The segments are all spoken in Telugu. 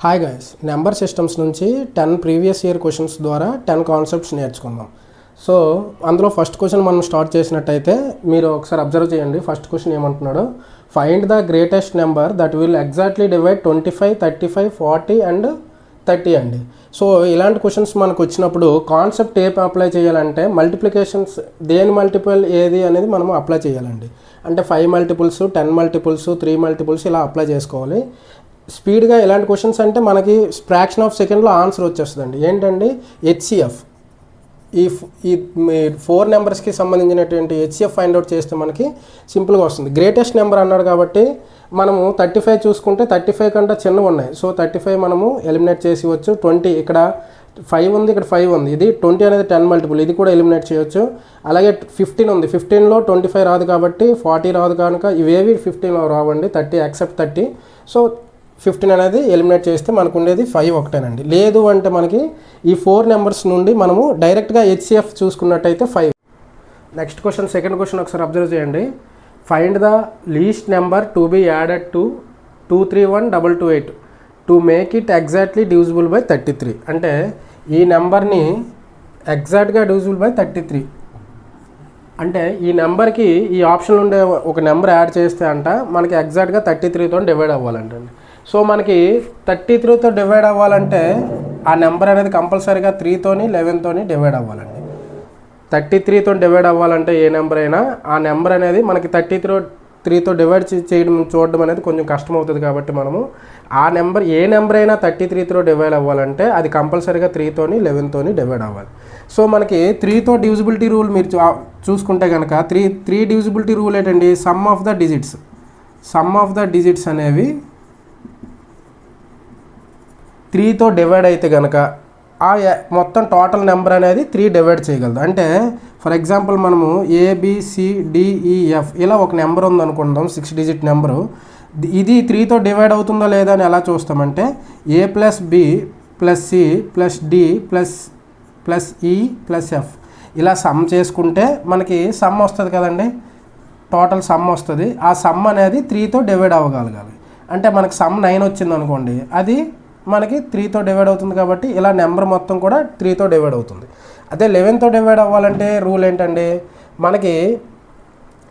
హాయ్ గైస్, నెంబర్ సిస్టమ్స్ నుంచి 10 ప్రీవియస్ ఇయర్ క్వశ్చన్స్ ద్వారా 10 కాన్సెప్ట్స్ నేర్చుకుందాం. సో అందులో ఫస్ట్ క్వశ్చన్ మనం స్టార్ట్ చేసినట్టయితే మీరు ఒకసారి అబ్జర్వ్ చేయండి. ఫస్ట్ క్వశ్చన్ ఏమంటున్నాడు, find the greatest number that will exactly divide 25, 35, 40 and 30 అండి. సో ఇలాంటి క్వశ్చన్స్ మనకు వచ్చినప్పుడు కాన్సెప్ట్ అప్లై చేయాలంటే మల్టిప్లికేషన్స్ దేని మల్టిపుల్ ఏది అనేది మనం అప్లై చేయాలండి. అంటే 5 మల్టిపుల్స్, 10 మల్టిపుల్స్, 3 మల్టిపుల్స్ ఇలా అప్లై చేసుకోవాలి. స్పీడ్గా ఇలాంటి క్వశ్చన్స్ అంటే మనకి ఫ్రాక్షన్ ఆఫ్ సెకండ్లో ఆన్సర్ వచ్చేస్తుందండి. ఏంటండి, హెచ్సిఎఫ్. ఈ 4 నెంబర్స్కి సంబంధించినటువంటి హెచ్సిఎఫ్ ఫైండ్ అవుట్ చేస్తే మనకి సింపుల్గా వస్తుంది. గ్రేటెస్ట్ నెంబర్ అన్నాడు కాబట్టి మనము 35 చూసుకుంటే 35 కంటే చిన్నవి ఉన్నాయి. సో 35 మనము ఎలిమినేట్ చేసేవచ్చు. 20 ఇక్కడ 5 ఉంది, ఇక్కడ 5 ఉంది. ఇది 20 అనేది 10 మల్టిపుల్, ఇది కూడా ఎలిమినేట్ చేయొచ్చు. అలాగే 15 ఉంది, 15లో 25 రాదు కాబట్టి 40 రాదు కనుక ఇవేవి 15లో రావండి. 30 యాక్సెప్ట్ 30. సో 15 అనేది ఎలిమినేట్ చేస్తే మనకు ఉండేది 5 ఒకటేనండి. లేదు అంటే మనకి ఈ 4 నెంబర్స్ నుండి మనము డైరెక్ట్గా హెచ్సిఎఫ్ చూసుకున్నట్టయితే 5. నెక్స్ట్ క్వశ్చన్, సెకండ్ క్వశ్చన్ ఒకసారి అబ్జర్వ్ చేయండి. Find the least number to be added to 231,228 to make it exactly divisible by 33. అంటే ఈ నెంబర్ని ఎగ్జాక్ట్గా డివిజిబుల్ బై 33 అంటే ఈ నెంబర్కి ఈ ఆప్షన్లో ఉండే ఒక నెంబర్ యాడ్ చేస్తే అంట మనకి ఎగ్జాక్ట్గా 33తో డివైడ్ అవ్వాలంటండి. సో మనకి 33తో డివైడ్ అవ్వాలంటే ఆ నెంబర్ అనేది కంపల్సరీగా 3తోని 11తోని డివైడ్ అవ్వాలండి. 33తో డివైడ్ అవ్వాలంటే ఏ నెంబర్ అయినా ఆ నెంబర్ అనేది మనకి 33తో డివైడ్ చూడడం అనేది కొంచెం కష్టం అవుతుంది. కాబట్టి మనము ఆ నెంబర్ ఏ నెంబర్ అయినా 33తో డివైడ్ అవ్వాలంటే అది కంపల్సరీగా 3తోని 11తోని డివైడ్ అవ్వాలి. సో మనకి 3తో డివిజిబిలిటీ రూల్ మీరు చూసుకుంటే కనుక 3 డివిజిబిలిటీ రూల్ ఏంటండి, సమ్ ఆఫ్ ద డిజిట్స్ అనేవి 3తో డివైడ్ అయితే కనుక ఆ మొత్తం టోటల్ నెంబర్ అనేది 3 డివైడ్ చేయగలదు. అంటే ఫర్ ఎగ్జాంపుల్ మనము ABCDEF ఇలా ఒక నెంబర్ ఉందనుకుందాం, 6 డిజిట్ నెంబరు. ఇది 3తో డివైడ్ అవుతుందా లేదా అని ఎలా చూస్తామంటే A + B + C + D + E + F ఇలా సమ్ చేసుకుంటే మనకి సమ్ వస్తుంది కదండి, టోటల్ సమ్ వస్తుంది. ఆ సమ్ అనేది 3తో డివైడ్ అవ్వగలగాలి. అంటే మనకి సమ్ 9 వచ్చింది అనుకోండి, అది మనకి 3తో డివైడ్ అవుతుంది. కాబట్టి ఇలా నెంబర్ మొత్తం కూడా 3తో డివైడ్ అవుతుంది. అదే 11తో డివైడ్ అవ్వాలంటే రూల్ ఏంటండి, మనకి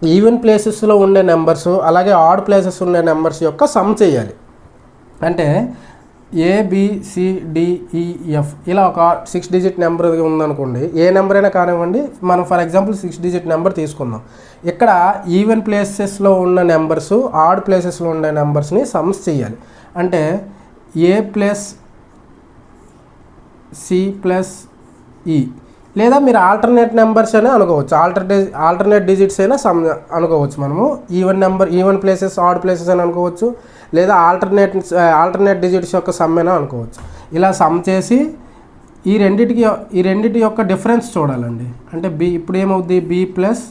ఈవెన్ ప్లేసెస్లో ఉండే నెంబర్స్ అలాగే ఆడ్ ప్లేసెస్ ఉండే నెంబర్స్ యొక్క సమ్ చేయాలి. అంటే ABCDEF ఇలా ఒక 6 డిజిట్ నెంబర్ ఉందనుకోండి, ఏ నెంబర్ అయినా కానివ్వండి. మనం ఫర్ ఎగ్జాంపుల్ 6 డిజిట్ నెంబర్ తీసుకుందాం. ఇక్కడ ఈవెన్ ప్లేసెస్లో ఉన్న నెంబర్స్ ఆడ్ ప్లేసెస్లో ఉండే నెంబర్స్ని సమ్స్ చేయాలి. అంటే A + C + E లేదా మీరు ఆల్టర్నేట్ నెంబర్స్ అయినా అనుకోవచ్చు, ఆల్టర్నేట్ డిజిట్స్ అయినా సమ్ అనుకోవచ్చు. మనము ఈవెన్ ప్లేసెస్ ఆడ్ ప్లేసెస్ అని అనుకోవచ్చు, లేదా ఆల్టర్నేట్ డిజిట్స్ యొక్క సమ్ అయినా అనుకోవచ్చు. ఇలా సమ్ చేసి ఈ రెండిటి యొక్క డిఫరెన్స్ చూడాలండి. అంటే ఇప్పుడు ఏమవుద్ది, B +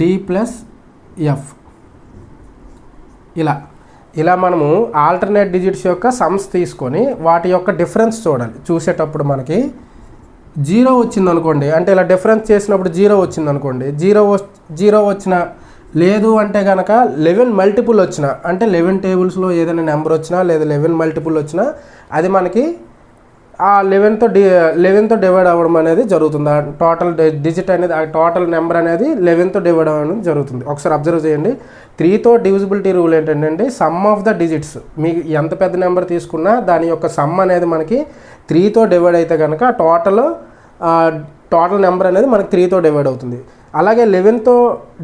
D + F ఇలా మనము ఆల్టర్నేట్ డిజిట్స్ యొక్క సమ్స్ తీసుకొని వాటి యొక్క డిఫరెన్స్ చూడాలి. చూసేటప్పుడు మనకి 0 వచ్చింది అనుకోండి, అంటే ఇలా డిఫరెన్స్ చేసినప్పుడు 0 వచ్చింది అనుకోండి, 0 వచ్చిన లేదు అంటే కనుక 11 మల్టిపుల్ వచ్చిన, అంటే 11 టేబుల్స్లో ఏదైనా నెంబర్ వచ్చినా లేదా 11 మల్టిపుల్ వచ్చినా అది మనకి ఆ 11తో డివైడ్ అవ్వడం అనేది జరుగుతుంది. ఆ టోటల్ డిజిట్ అనేది, ఆ టోటల్ నెంబర్ అనేది 11తో డివైడ్ అవ్వడం జరుగుతుంది. ఒకసారి అబ్జర్వ్ చేయండి. 3తో డివిజిబిలిటీ రూల్ ఏంటంటే సమ్ ఆఫ్ ద డిజిట్స్, మీకు ఎంత పెద్ద నెంబర్ తీసుకున్నా దాని యొక్క సమ్ అనేది మనకి 3తో డివైడ్ అయితే కనుక టోటల్ నెంబర్ అనేది మనకి 3తో డివైడ్ అవుతుంది. అలాగే 11తో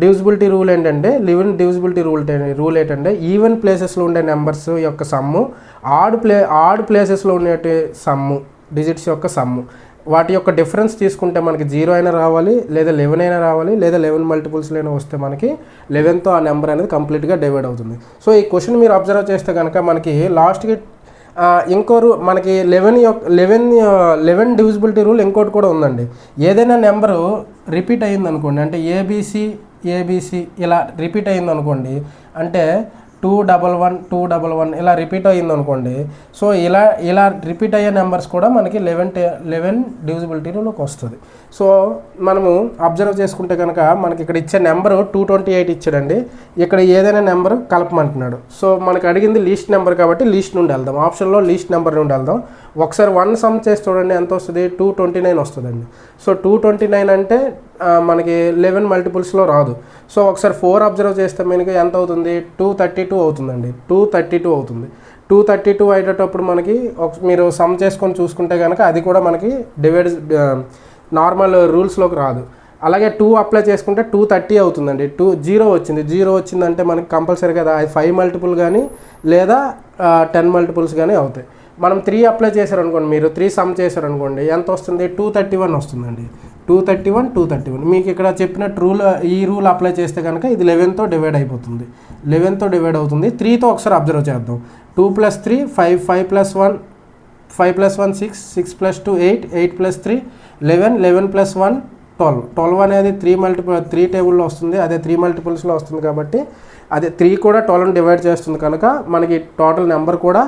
డివిజిబిలిటీ రూల్ ఏంటంటే రూల్ ఏంటంటే ఈవెన్ ప్లేసెస్లో ఉండే నెంబర్స్ యొక్క సమ్ము ఆడ్ ప్లేసెస్లో ఉండే సమ్ము డిజిట్స్ యొక్క సమ్ము వాటి యొక్క డిఫరెన్స్ తీసుకుంటే మనకి 0 అయినా రావాలి, లేదా 11 అయినా రావాలి, లేదా 11 మల్టిపుల్స్లో అయినా వస్తే మనకి 11తో ఆ నెంబర్ అనేది కంప్లీట్గా డివైడ్ అవుతుంది. సో ఈ క్వశ్చన్ మీరు అబ్జర్వ్ చేస్తే కనుక మనకి లాస్ట్కి మనకి 11 డివిజిబిలిటీ రూల్ ఇంకోటి కూడా ఉందండి. ఏదైనా నెంబరు రిపీట్ అయ్యింది అనుకోండి, అంటే ABC ఇలా రిపీట్ అయ్యింది అనుకోండి, అంటే 211 211 ఇలా రిపీట్ అయ్యింది అనుకోండి. సో ఇలా రిపీట్ అయ్యే నెంబర్స్ కూడా మనకి 11 డివిజిబిలిటీలోకి వస్తుంది. సో మనము అబ్జర్వ్ చేసుకుంటే కనుక మనకి ఇక్కడ ఇచ్చే నెంబరు 228 ఇచ్చాడండి. ఇక్కడ ఏదైనా నెంబర్ కలపమంటున్నాడు. సో మనకి అడిగింది లీస్ట్ నెంబర్ కాబట్టి లీస్ట్ నుండి వెళ్దాం. ఆప్షన్లో లీస్ట్ నెంబర్ నుండి వెళ్దాం. ఒకసారి 1 సమ్ చేసి చూడండి ఎంత వస్తుంది. 229 వస్తుందండి. సో 229 అంటే మనకి 11 మల్టిపుల్స్లో రాదు. సో ఒకసారి 4 అబ్జర్వ్ చేస్తే మనకి ఎంత అవుతుంది. 232 అవుతుందండి. 232 అవుతుంది. 232 అయ్యేటప్పుడు మనకి మీరు సమ్ చేసుకొని చూసుకుంటే కనుక అది కూడా మనకి డివైడ్ నార్మల్ రూల్స్లోకి రాదు. అలాగే 2 అప్లై చేసుకుంటే 230 అవుతుందండి. 0 వచ్చింది. 0 వచ్చిందంటే మనకి కంపల్సరీగా అది 5 మల్టిపుల్ కానీ లేదా 10 మల్టిపుల్స్ కానీ అవుతాయి. మనం 3 అప్లై చేశారనుకోండి, మీరు 3 సమ్ చేశారనుకోండి ఎంత వస్తుంది. 231 వస్తుందండి. 231 మీకు ఇక్కడ చెప్పినట్టు ఈ రూల్ అప్లై చేస్తే కనుక ఇది 11తో డివైడ్ అయిపోతుంది. 11తో డివైడ్ అవుతుంది. 3తో ఒకసారి అబ్జర్వ్ చేద్దాం. 2 + 3 5 5 + 1 5 + 1 6 6 + 2 8 8 + 3 11 11 + 1 12 12 అనేది 3 టేబుల్లో వస్తుంది. అదే 3 మల్టిపుల్స్లో వస్తుంది కాబట్టి అదే 3 కూడా 12ని డివైడ్ చేస్తుంది కనుక మనకి టోటల్ నెంబర్ కూడా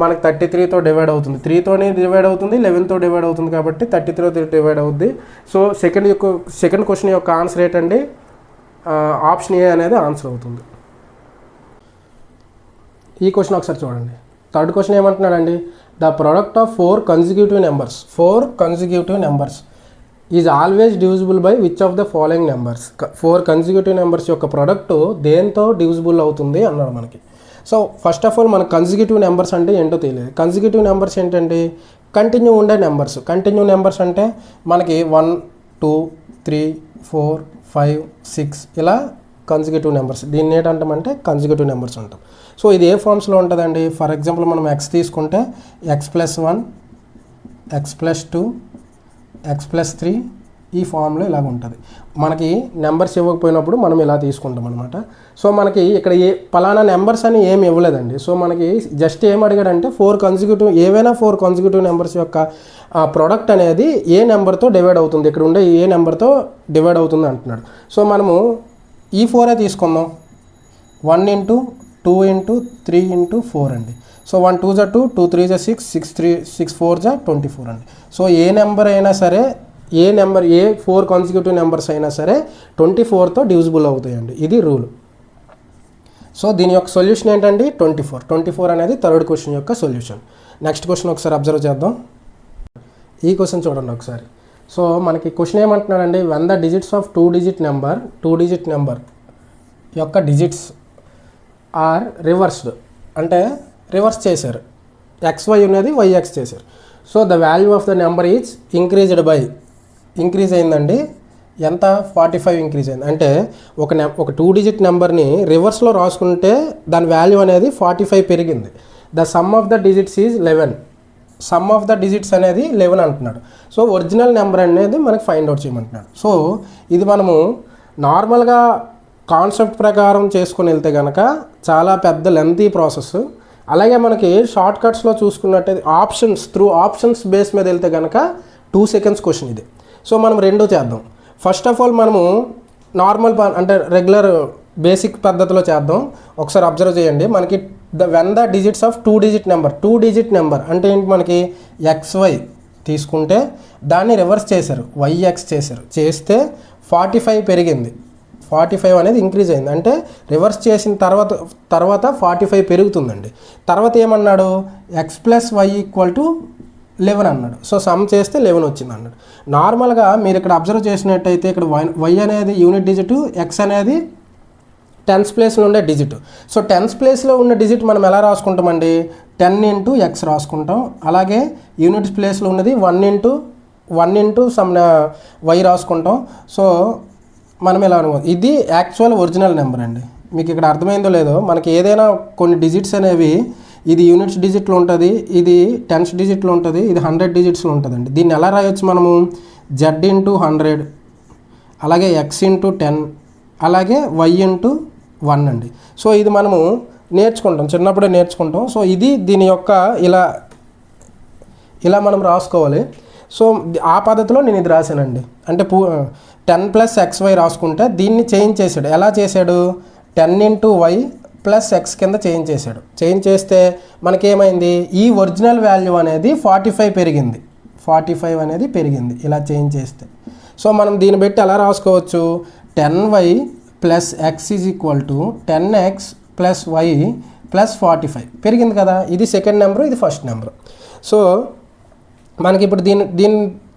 మనకి 33తో డివైడ్ అవుతుంది. 3తోనే డివైడ్ అవుతుంది, 11తో డివైడ్ అవుతుంది కాబట్టి 33తో డివైడ్ అవుద్ది. సో సెకండ్ క్వశ్చన్ యొక్క ఆన్సర్ ఏంటండి, ఆప్షన్ ఏ అనేది ఆన్సర్ అవుతుంది. ఈ క్వశ్చన్ ఒకసారి చూడండి. థర్డ్ క్వశ్చన్ ఏమంటున్నాడండి, the product of 4 consecutive numbers is always divisible by which of the following numbers. 4 consecutive numbers యొక్క ప్రొడక్ట్ దేంతో డివిజిబుల్ అవుతుంది అన్నాడు మనకి. సో ఫస్ట్ ఆఫ్ ఆల్ మనకు కన్సిక్యూటివ్ నెంబర్స్ అంటే ఏంటో తెలియదు. కన్సిక్యూటివ్ నెంబర్స్ ఏంటంటే కంటిన్యూ ఉండే నెంబర్స్. కంటిన్యూ నెంబర్స్ అంటే మనకి 1 2 3 4 5 6 ఇలా కన్సిక్యూటివ్ నెంబర్స్. దీన్ని ఏంటంటామంటే కన్సిక్యూటివ్ నెంబర్స్ అంటాం. సో ఇది ఏ ఫామ్స్లో ఉంటుందండి. ఫర్ ఎగ్జాంపుల్ మనం x తీసుకుంటే x+1 x+2 x+3 ఈ ఫామ్లో ఇలాగ ఉంటుంది. మనకి నెంబర్స్ ఇవ్వకపోయినప్పుడు మనం ఇలా తీసుకుంటాం అనమాట. సో మనకి ఇక్కడ పలానా నెంబర్స్ అని ఏమి ఇవ్వలేదండి. సో మనకి జస్ట్ ఏం అడిగాడంటే 4 consecutive నెంబర్స్ యొక్క ప్రోడక్ట్ అనేది ఏ నెంబర్తో డివైడ్ అవుతుంది, ఇక్కడ ఉండే ఏ నెంబర్తో డివైడ్ అవుతుంది అంటున్నాడు. సో మనము ఈ 4 తీసుకుందాం. 1 × 2 × 3 × 4 అండి. సో 1 2 = 2 2 3 = 6 6 4 = 24 అండి. సో ఏ నెంబర్ అయినా సరే ఏ 4 consecutive నెంబర్స్ అయినా సరే 24తో డివిజిబుల్ అవుతాయండి. ఇది రూల్. సో దీని యొక్క సొల్యూషన్ ఏంటండి 24 అనేది థర్డ్ క్వశ్చన్ యొక్క సొల్యూషన్. నెక్స్ట్ క్వశ్చన్ ఒకసారి అబ్జర్వ్ చేద్దాం. ఈ క్వశ్చన్ చూడండి ఒకసారి. సో మనకి క్వశ్చన్ ఏమంటున్నాడండి, when the digits of 2 digit number యొక్క డిజిట్స్ ఆర్ రివర్స్డ్, అంటే రివర్స్ చేశారు. XY అనేది YX చేశారు. So the value of the number is increase అయిందండి. ఎంత 45 ఇంక్రీజ్ అయింది. అంటే ఒక 2 digit నెంబర్ని రివర్స్లో రాసుకుంటే దాని వాల్యూ అనేది 45 పెరిగింది. The sum of the digits is 11. Some of the digits అనేది 11 అంటున్నాడు. సో ఒరిజినల్ నెంబర్ అనేది మనకి ఫైండ్ అవుట్ చేయమంటున్నాడు. సో ఇది మనము నార్మల్గా కాన్సెప్ట్ ప్రకారం చేసుకుని వెళ్తే కనుక చాలా పెద్ద లెంతీ ప్రాసెస్. అలాగే మనకి షార్ట్ కట్స్లో చూసుకున్నట్టయితే ఆప్షన్స్ బేస్ మీద వెళ్తే కనుక 2 seconds క్వశ్చన్ ఇది. సో మనం రెండో చేద్దాం. ఫస్ట్ ఆఫ్ ఆల్ మనము నార్మల్ అంటే రెగ్యులర్ బేసిక్ పద్ధతిలో చేద్దాం. ఒకసారి అబ్జర్వ్ చేయండి. మనకి when the digits of 2 digit number అంటే ఏంటి, మనకి XY తీసుకుంటే దాన్ని రివర్స్ చేశారు, YX చేస్తే 45 పెరిగింది. 45 అనేది ఇంక్రీజ్ అయింది. అంటే రివర్స్ చేసిన తర్వాత 45 పెరుగుతుందండి. తర్వాత ఏమన్నాడు, x+y = 11 అన్నాడు. సో సమ్ చేస్తే 11 వచ్చింది అన్నాడు. నార్మల్గా మీరు ఇక్కడ అబ్జర్వ్ చేసినట్టయితే ఇక్కడ y అనేది యూనిట్ డిజిట్, x అనేది 10th ప్లేస్లో ఉండే డిజిట్. సో 10th ప్లేస్లో ఉన్న డిజిట్ మనం ఎలా రాసుకుంటామండి, 10 × x రాసుకుంటాం. అలాగే యూనిట్ ప్లేస్లో ఉన్నది 1 × సమ్ y రాసుకుంటాం. సో మనం ఎలా అనుకో, ఇది యాక్చువల్ ఒరిజినల్ నెంబర్ అండి. మీకు ఇక్కడ అర్థమైందో లేదో, మనకి ఏదైనా కొన్ని డిజిట్స్ అనేవి ఇది యూనిట్స్ డిజిట్లో ఉంటుంది, ఇది 10th డిజిట్లో ఉంటుంది, ఇది 100 digitsలో ఉంటుందండి. దీన్ని ఎలా రాయొచ్చు మనము, z × 100, అలాగే x × 10, అలాగే y × 1 అండి. సో ఇది మనము నేర్చుకుంటాం, చిన్నప్పుడే నేర్చుకుంటాం. సో ఇది దీని యొక్క ఇలా మనం రాసుకోవాలి. సో ఆ పద్ధతిలో నేను ఇది రాశానండి. అంటే 10 + xy రాసుకుంటే దీన్ని చేంజ్ చేశాడు. ఎలా చేశాడు, 10 × y ప్లస్ ఎక్స్ కింద చేంజ్ చేశాడు. చేంజ్ చేస్తే మనకేమైంది, ఈ ఒరిజినల్ వాల్యూ అనేది 45 పెరిగింది. 45 అనేది పెరిగింది ఇలా చేంజ్ చేస్తే. సో మనం దీన్ని బట్టి ఎలా రాసుకోవచ్చు, 10y plus x is equal to 10x plus y plus 45 పెరిగింది కదా. ఇది సెకండ్ నెంబరు, ఇది ఫస్ట్ నెంబరు. సో మనకి ఇప్పుడు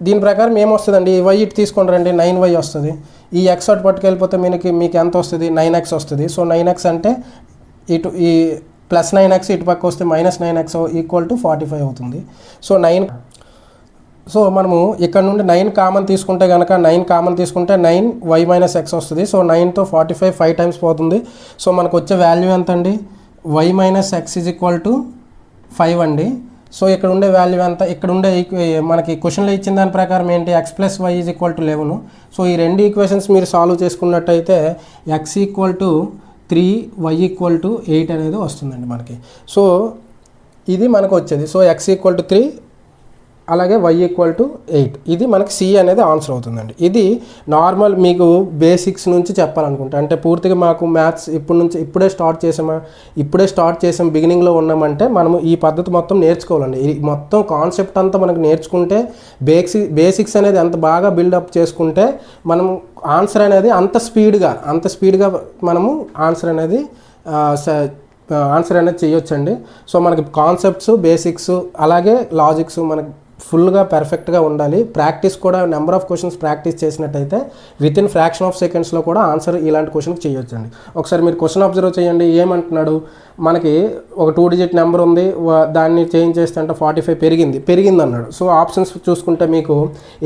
దీని ప్రకారం ఏమొస్తుందండి, వై ఇటు తీసుకొని రండి, 9y వస్తుంది. ఈ ఎక్స్ అటు పట్టుకెళ్ళిపోతే మీకు ఎంత వస్తుంది, 9x వస్తుంది. సో 9x అంటే ఇటు ఈ ప్లస్ 9x ఇటు పక్క వస్తే మైనస్ 9x ఈక్వల్ టు 45 అవుతుంది. సో 9. సో మనము ఇక్కడ నుండి 9 కామన్ తీసుకుంటే కనుక 9 కామన్ తీసుకుంటే 9y మైనస్ ఎక్స్ వస్తుంది. సో 9తో 45 5 టైమ్స్ పోతుంది. సో మనకు వచ్చే వాల్యూ ఎంత అండి, y minus X is equal to 5 అండి. సో ఇక్కడ ఉండే వాల్యూ ఎంత, ఇక్కడ ఉండే మనకి క్వశ్చన్లో ఇచ్చిన దాని ప్రకారం ఏంటి, x plus y is equal to 11. So ఈ రెండు ఈక్వేషన్స్ మీరు సాల్వ్ చేసుకున్నట్టయితే x equal to 3 y equal to 8 అనేది వస్తుందండి మనకి. సో ఇది మనకు వచ్చేది. సో ఎక్స్ ఈక్వల్ టు 3 అలాగే y ఈక్వల్ టు 8, ఇది మనకి సి అనేది ఆన్సర్ అవుతుందండి. ఇది నార్మల్ మీకు బేసిక్స్ నుంచి చెప్పాలనుకుంటా, అంటే పూర్తిగా మాకు మ్యాథ్స్ ఇప్పుడే స్టార్ట్ చేసాం బిగినింగ్లో ఉన్నామంటే మనము ఈ పద్ధతి మొత్తం నేర్చుకోవాలండి. ఈ మొత్తం కాన్సెప్ట్ అంతా మనకు నేర్చుకుంటే బేసిక్స్ అనేది అంత బాగా బిల్డప్ చేసుకుంటే మనం ఆన్సర్ అనేది అంత స్పీడ్గా మనము ఆన్సర్ అనేది చేయొచ్చండి. సో మనకి కాన్సెప్ట్స్, బేసిక్స్ అలాగే లాజిక్స్ మనకి ఫుల్గా పర్ఫెక్ట్గా ఉండాలి. ప్రాక్టీస్ కూడా నెంబర్ ఆఫ్ క్వశ్చన్స్ ప్రాక్టీస్ చేసినట్టయితే విత్ ఇన్ ఫ్రాక్షన్ ఆఫ్ సెకండ్స్లో కూడా ఆన్సర్ ఇలాంటి క్వశ్చన్కి చేయొచ్చండి. ఒకసారి మీరు క్వశ్చన్ అబ్జర్వ్ చేయండి. ఏమంటున్నాడు, మనకి ఒక 2 డిజిట్ నెంబర్ ఉంది, దాన్ని చేంజ్ చేస్తే అంటే 45 పెరిగింది అన్నాడు. సో ఆప్షన్స్ చూసుకుంటే మీకు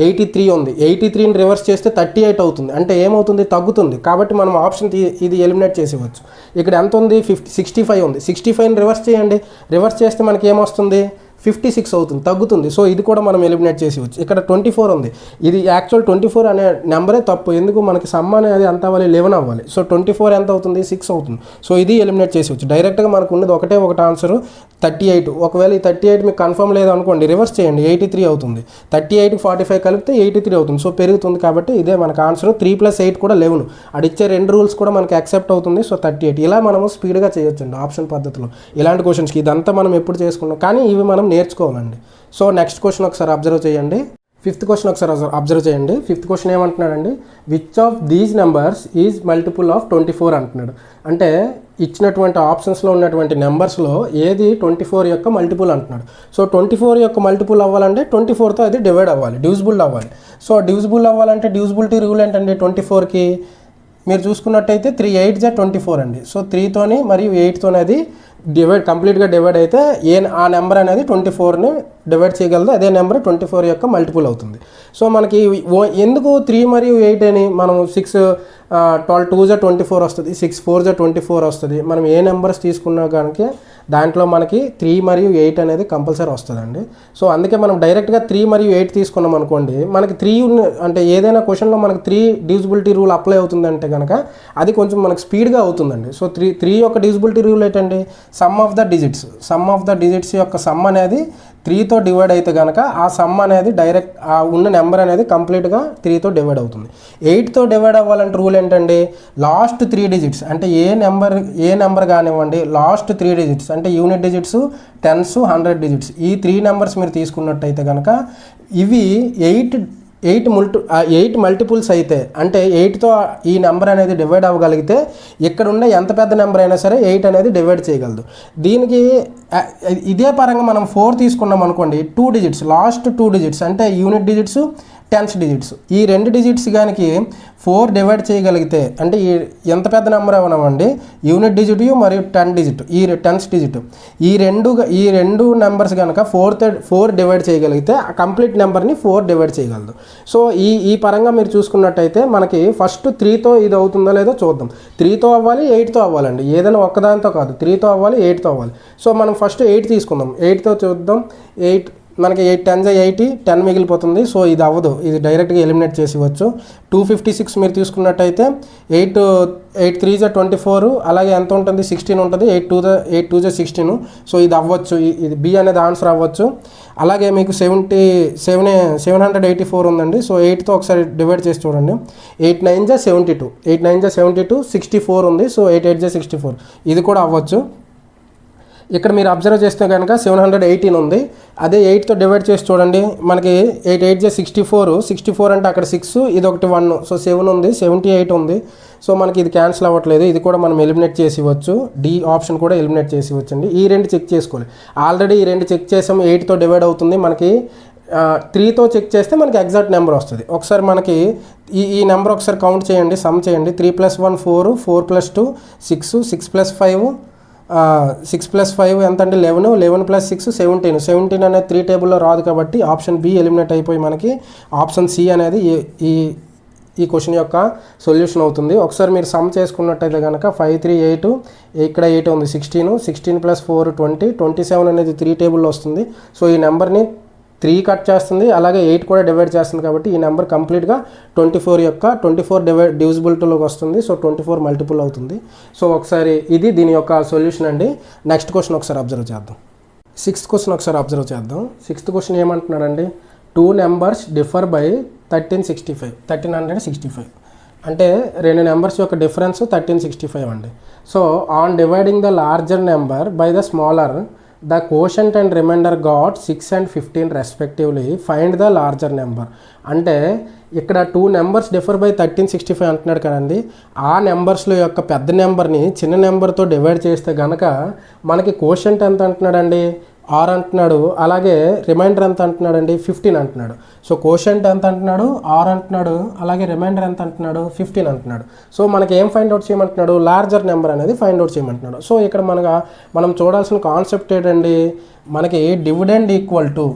83 ఉంది. 83ని రివర్స్ చేస్తే 38 అవుతుంది. అంటే ఏమవుతుంది, తగ్గుతుంది. కాబట్టి మనం ఆప్షన్ ఇది ఎలిమినేట్ చేసేవచ్చు. ఇక్కడ ఎంత ఉంది, 65 ఉంది. 65ని రివర్స్ చేయండి. రివర్స్ చేస్తే మనకి ఏమొస్తుంది, 56 అవుతుంది, తగ్గుతుంది. సో ఇది కూడా మనం ఎలిమినేట్ చేసేవచ్చు. ఇక్కడ 24 ఉంది. ఇది యాక్చువల్ 24 అనే నెంబరే తప్పు. ఎందుకు, మనకి సమ్ అనేది ఎంత అవ్వాలి, 11 అవ్వాలి. సో 24 ఎంత అవుతుంది, 6 అవుతుంది. సో ఇది ఎలిమినేట్ చేసేవచ్చు. డైరెక్ట్గా మనకు ఉన్నది ఒకటి ఆన్సర్ 38. ఒకవేళ ఈ 38 మీకు కన్ఫర్మ్ లేదు అనుకోండి, రివర్స్ చేయండి, 83 అవుతుంది. 38 45 కలిపితే 83 అవుతుంది. సో పెరుగుతుంది. కాబట్టి ఇదే మనకు ఆన్సర్. 3 + 8 కూడా 11. అడిచ్చే 2 రూల్స్ కూడా మనకి యాక్సెప్ట్ అవుతుంది. సో 38. ఇలా మనము స్పీడ్గా చేయొచ్చండి ఆప్షన్ పద్ధతిలో ఇలాంటి క్వశ్చన్స్కి. ఇదంతా మనం ఎప్పుడు చేసుకున్నాం, కానీ ఇవి మనం నేర్చుకోవాలండి. సో నెక్స్ట్ క్వశ్చన్ ఒకసారి అబ్జర్వ్ చేయండి. 5th క్వశ్చన్ ఒకసారి అబ్జర్వ్ చేయండి. 5th క్వశ్చన్ ఏమంటున్నాడండి, which of these numbers is multiple of 24 అంటున్నాడు. అంటే ఇచ్చినటువంటి ఆప్షన్స్లో ఉన్నటువంటి నెంబర్స్లో ఏది 24 యొక్క మల్టిపుల్ అంటున్నాడు. సో 24 యొక్క మల్టిపుల్ అవ్వాలంటే 24తో అది డివైడ్ అవ్వాలి, డివిజిబుల్ అవ్వాలి. సో డివిజిబుల్ అవ్వాలంటే డివిజిబిలిటీ రూల్ ఏంటండి, 24కి మీరు చూసుకున్నట్టయితే 3 8 = 24 అండి. సో 3తోని మరియు 8తోని అది కంప్లీట్గా డివైడ్ అయితే ఆ నెంబర్ అనేది 24ని డివైడ్ చేయగలదు. అదే నెంబర్ 24 యొక్క మల్టిపుల్ అవుతుంది. సో మనకి ఎందుకు 3 మరియు 8 అని మనం 6 12 2 = 24 వస్తుంది, 6 4 = 24 వస్తుంది. మనం ఏ నెంబర్స్ తీసుకున్నా కనుక దాంట్లో మనకి 3 మరియు 8 అనేది కంపల్సరీ వస్తుందండి. సో అందుకే మనం డైరెక్ట్గా 3 మరియు 8 తీసుకున్నాం అనుకోండి, మనకి 3 అంటే ఏదైనా క్వశ్చన్లో మనకి 3 డివిజిబిలిటీ రూల్ అప్లై అవుతుందంటే కనుక అది కొంచెం మనకి స్పీడ్గా అవుతుందండి. సో 3 యొక్క డివిజిబిలిటీ రూల్ ఏంటండి, సమ్ ఆఫ్ ద డిజిట్స్ యొక్క సమ్ అనేది 3తో డివైడ్ అయితే కనుక ఆ సమ్ అనేది డైరెక్ట్ ఆ ఉన్న నెంబర్ అనేది కంప్లీట్గా 3తో డివైడ్ అవుతుంది. 8తో డివైడ్ అవ్వాలంటే రూల్ ఏంటండి, లాస్ట్ 3 డిజిట్స్ అంటే ఏ నెంబర్ కానివ్వండి, లాస్ట్ 3 డిజిట్స్ అంటే యూనిట్ డిజిట్స్, టెన్స్, 100 డిజిట్స్, ఈ 3 నెంబర్స్ మీరు తీసుకున్నట్టయితే కనుక ఇవి 8 మల్టిపుల్స్ అయితే, అంటే 8తో ఈ నెంబర్ అనేది డివైడ్ అవ్వగలిగితే ఇక్కడ ఉన్న ఎంత పెద్ద నెంబర్ అయినా సరే 8 అనేది డివైడ్ చేయగలదు. దీనికి ఇదే పరంగా మనం 4 తీసుకున్నాం అనుకోండి, 2 డిజిట్స్, లాస్ట్ 2 డిజిట్స్ అంటే యూనిట్ డిజిట్స్, టెన్స్ డిజిట్స్, ఈ 2 డిజిట్స్ కానీ 4 డివైడ్ చేయగలిగితే, అంటే ఈ ఎంత పెద్ద నెంబర్ అవనమండి, యూనిట్ డిజిట్ మరియు 10 డిజిట్, ఈ టెన్స్ డిజిట్, ఈ రెండు నెంబర్స్ కనుక 4 డివైడ్ చేయగలిగితే ఆ కంప్లీట్ నెంబర్ని 4 డివైడ్ చేయగలదు. సో ఈ పరంగా మీరు చూసుకున్నట్టయితే మనకి ఫస్ట్ 3తో ఇది అవుతుందో లేదో చూద్దాం. 3తో అవ్వాలి, 8తో అవ్వాలండి, ఏదైనా ఒక్కదానితో కాదు, 3తో అవ్వాలి, 8తో అవ్వాలి. సో మనం ఫస్ట్ 8 తీసుకుందాం, 8తో చూద్దాం. 8 మనకి 8 10 80, 10 మిగిలిపోతుంది. సో ఇది అవ్వదు, ఇది డైరెక్ట్గా ఎలిమినేట్ చేసివచ్చు. 256 మీరు తీసుకున్నట్టయితే 8 3 24, అలాగే ఎంత ఉంటుంది 16 ఉంటుంది, 8 2 16. సో ఇది అవ్వచ్చు, ఇది బి అనేది ఆన్సర్ అవ్వచ్చు. అలాగే మీకు 784 ఉందండి. సో 8తో ఒకసారి డివైడ్ చేసి చూడండి. 8 9 72, 8 9 72, 64 ఉంది. సో 8 8 64, ఇది కూడా అవ్వచ్చు. ఇక్కడ మీరు అబ్జర్వ్ చేస్తే కనుక 718 ఉంది. అదే 8తో డివైడ్ చేసి చూడండి, మనకి 8 8 64 అంటే అక్కడ 6, ఇది ఒకటి 1, సో 7 ఉంది, 78 ఉంది. సో మనకి ఇది క్యాన్సిల్ అవ్వట్లేదు, ఇది కూడా మనం ఎలిమినేట్ చేసి ఇవ్వచ్చు. డి ఆప్షన్ కూడా ఎలిమినేట్ చేసి ఇవ్వచ్చండి. ఈ రెండు చెక్ చేసుకోవాలి. ఆల్రెడీ ఈ రెండు చెక్ చేసాం, 8తో డివైడ్ అవుతుంది. మనకి 3తో చెక్ చేస్తే మనకి ఎగ్జాక్ట్ నెంబర్ వస్తుంది. ఒకసారి మనకి ఈ నెంబర్ ఒకసారి కౌంట్ చేయండి, సమ్ చేయండి. 3 + 1 4, 4 + 2 6, 6 + 5 6 + 5 ఎంత అంటే 11, 11 + 6 17. 17 అనేది 3 టేబుల్లో రాదు కాబట్టి ఆప్షన్ బి ఎలిమినేట్ అయిపోయి మనకి ఆప్షన్ సి అనేది ఈ క్వశ్చన్ యొక్క సొల్యూషన్ అవుతుంది. ఒకసారి మీరు సమ్ చేసుకున్నట్టయితే కనుక 5 3 8, ఇక్కడ 8 ఉంది, 16 16 + 4 20, 27 అనేది 3 టేబుల్లో వస్తుంది. సో ఈ నెంబర్ని 3 కట్ చేస్తుంది, అలాగే 8 కూడా డివైడ్ చేస్తుంది. కాబట్టి ఈ నెంబర్ కంప్లీట్గా 24 డివిజిబిలిటీలోకి వస్తుంది. సో 24 మల్టిపుల్ అవుతుంది. సో ఒకసారి ఇది దీని యొక్క సొల్యూషన్ అండి. నెక్స్ట్ క్వశ్చన్ ఒకసారి అబ్జర్వ్ చేద్దాం. 6th క్వశ్చన్ ఒకసారి అబ్జర్వ్ చేద్దాం. 6th క్వశ్చన్ ఏమంటున్నాడండి, 2 నెంబర్స్ డిఫర్ బై 1365 అంటే 2 నెంబర్స్ యొక్క డిఫరెన్స్ 1365 అండి. So on dividing the larger number by the smaller, the quotient and remainder got 6 and 15 respectively, find the larger number. అంటే ఇక్కడ 2 నెంబర్స్ డిఫర్ బై 1365 అంటున్నాడు కదండి. ఆ నెంబర్స్లో యొక్క పెద్ద నెంబర్ని చిన్న నెంబర్తో డివైడ్ చేస్తే కనుక మనకి కోషంట్ ఎంత అంటున్నాడండి, 6 అంటున్నాడు. అలాగే రిమైండర్ ఎంత అంటున్నాడండి, 15 అంటున్నాడు. సో కోషంట్ ఎంత అంటున్నాడు, 6 అంటున్నాడు. అలాగే రిమైండర్ ఎంత అంటున్నాడు, 15 అంటున్నాడు. సో మనకి ఏం ఫైండ్ అవుట్ చేయమంటున్నాడు, లార్జర్ నెంబర్ అనేది ఫైండ్ అవుట్ చేయమంటున్నాడు. సో ఇక్కడ మనం చూడాల్సిన కాన్సెప్ట్ ఏంటండి, మనకి డివిడెండ్ ఈక్వల్ టు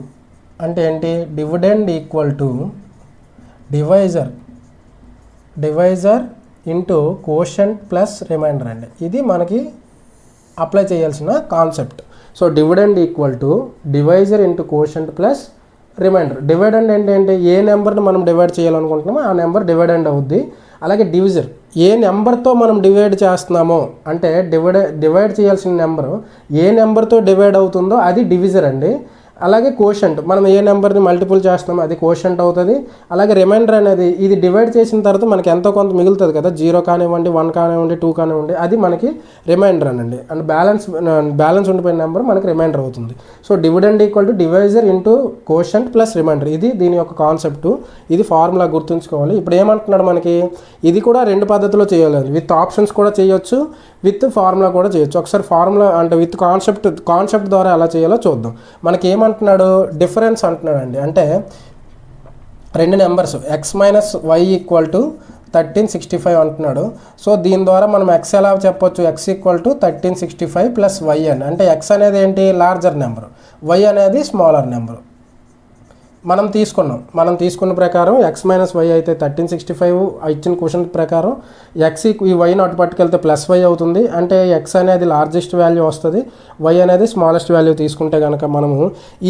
అంటే ఏంటి, dividend equal to divisor into quotient plus remainder అండి. ఇది మనకి అప్లై చేయాల్సిన concept. So dividend equal to divisor into quotient plus remainder. Dividend ఏంటంటే ఏ నెంబర్ని మనం డివైడ్ చేయాలనుకుంటున్నామో ఆ నెంబర్ డివిడెండ్ అవుద్ది. అలాగే డివిజర్ ఏ నెంబర్తో మనం డివైడ్ చేస్తున్నామో, అంటే డివైడ్ చేయాల్సిన నెంబరు ఏ నెంబర్తో డివైడ్ అవుతుందో అది డివిజర్ అండి. అలాగే కోషంట్ మనం ఏ నెంబర్ని మల్టిపుల్ చేస్తున్నామో అది కోషంట్ అవుతుంది. అలాగే రిమైండర్ అనేది ఇది డివైడ్ చేసిన తర్వాత మనకి ఎంతో కొంత మిగులుతుంది కదా, 0 కానివ్వండి, 1 కానివ్వండి, 2 కానివ్వండి, అది మనకి రిమైండర్ అనండి. అండ్ బ్యాలెన్స్ ఉండిపోయిన నెంబర్ మనకి రిమైండర్ అవుతుంది. So dividend equal to divisor into quotient plus remainder, ఇది దీని యొక్క కాన్సెప్ట్. ఇది ఫార్ములా గుర్తుంచుకోవాలి. ఇప్పుడు ఏమంటున్నాడు మనకి, ఇది కూడా 2 పద్ధతిలో చేయాలి. విత్ ఆప్షన్స్ కూడా చేయొచ్చు, విత్ ఫార్ములా కూడా చేయొచ్చు. ఒకసారి ఫార్ములా అంటే విత్ కాన్సెప్ట్ ద్వారా ఎలా చేయాలో చూద్దాం. మనకి ఏమంటున్నాడు, డిఫరెన్స్ అంటున్నాడు అండి. అంటే 2 నెంబర్స్ x - y = 1365 అంటున్నాడు. సో దీని ద్వారా మనం x ఎలా చెప్పొచ్చు, x = 1365 + y అని. అంటే x అనేది ఏంటి, లార్జర్ నెంబర్, y అనేది స్మాలర్ నెంబర్. మనం తీసుకున్న ప్రకారం x - y అయితే 1365 ఇచ్చిన క్వశ్చన్ ప్రకారం ఈ వైని అటు పట్టుకెళ్తే +y అవుతుంది. అంటే x అనేది లార్జెస్ట్ వాల్యూ వస్తుంది, y అనేది స్మాలెస్ట్ వాల్యూ తీసుకుంటే కనుక మనము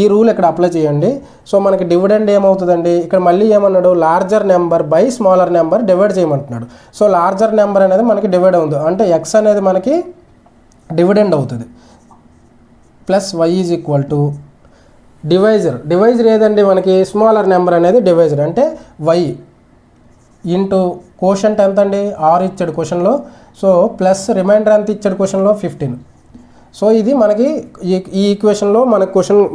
ఈ రూల్ ఇక్కడ అప్లై చేయండి. సో మనకి డివిడెండ్ ఏమవుతుందండి, ఇక్కడ మళ్ళీ ఏమన్నాడు, larger number by smaller number divide చేయమంటున్నాడు. సో లార్జర్ నెంబర్ అనేది మనకి డివైడ్ అవుతుంది, అంటే x అనేది మనకి డివిడెండ్ అవుతుంది. ప్లస్ y = డివైజర్ ఏదండి, మనకి స్మాలర్ నెంబర్ అనేది డివైజర్, అంటే y ఇంటూ కోషంట్ ఎంత అండి, 6 ఇచ్చాడు క్వశ్చన్లో. సో ప్లస్ రిమైండర్ ఎంత ఇచ్చాడు క్వశ్చన్లో, 15. సో ఇది మనకి ఈ ఈక్వేషన్లో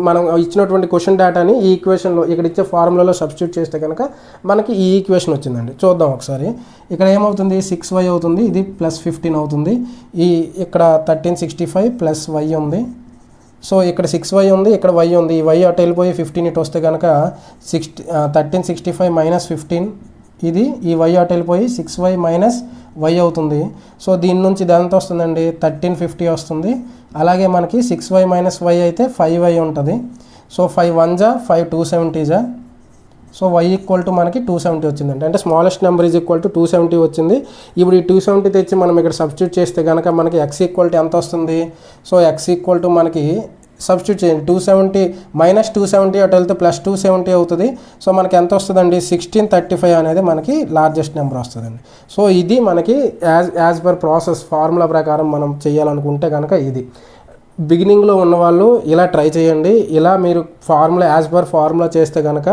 మనం ఇచ్చినటువంటి క్వశ్చన్ డేటాని ఈ ఈక్వేషన్లో ఇక్కడ ఇచ్చే ఫార్ములాలో సబ్స్టిట్యూట్ చేస్తే కనుక మనకి ఈ ఈక్వేషన్ వచ్చిందండి. చూద్దాం ఒకసారి. ఇక్కడ ఏమవుతుంది, 6y అవుతుంది, ఇది +15 అవుతుంది. ఇక్కడ 1365 + y ఉంది. సో ఇక్కడ 6y ఉంది, ఇక్కడ y ఉంది. ఈ y అటు వెళ్ళిపోయి 15 ఇటు వస్తే కనుక 1365 - 15, ఇది ఈ y అటు వెళ్ళిపోయి 6y - y అవుతుంది. సో దీని నుంచి ఎంత వస్తుందండి, 1350 వస్తుంది. అలాగే మనకి 6y - y అయితే 5y ఉంటుంది. సో 5 1 = 5 270. సో y = మనకి 270 వచ్చిందండి. అంటే స్మాలెస్ట్ నెంబర్ = 270 వచ్చింది. ఇప్పుడు ఈ 270 తెచ్చి మనం ఇక్కడ సబ్స్టిట్యూట్ చేస్తే కనుక మనకి x = ఎంత వస్తుంది. సో x = మనకి సబ్స్టిట్యూట్ చేయండి. 270 మైనస్ 270 అటు వెళ్తే ప్లస్ 270 అవుతుంది. సో మనకి ఎంత వస్తుందండి, 1635 అనేది మనకి లార్జెస్ట్ నెంబర్ వస్తుందండి. సో ఇది మనకి యాజ్ పర్ ప్రాసెస్ ఫార్ములా ప్రకారం మనం చేయాలనుకుంటే కనుక ఇది బిగినింగ్లో ఉన్నవాళ్ళు ఇలా ట్రై చేయండి. ఇలా మీరు ఫార్ములా యాజ్ పర్ ఫార్ములా చేస్తే కనుక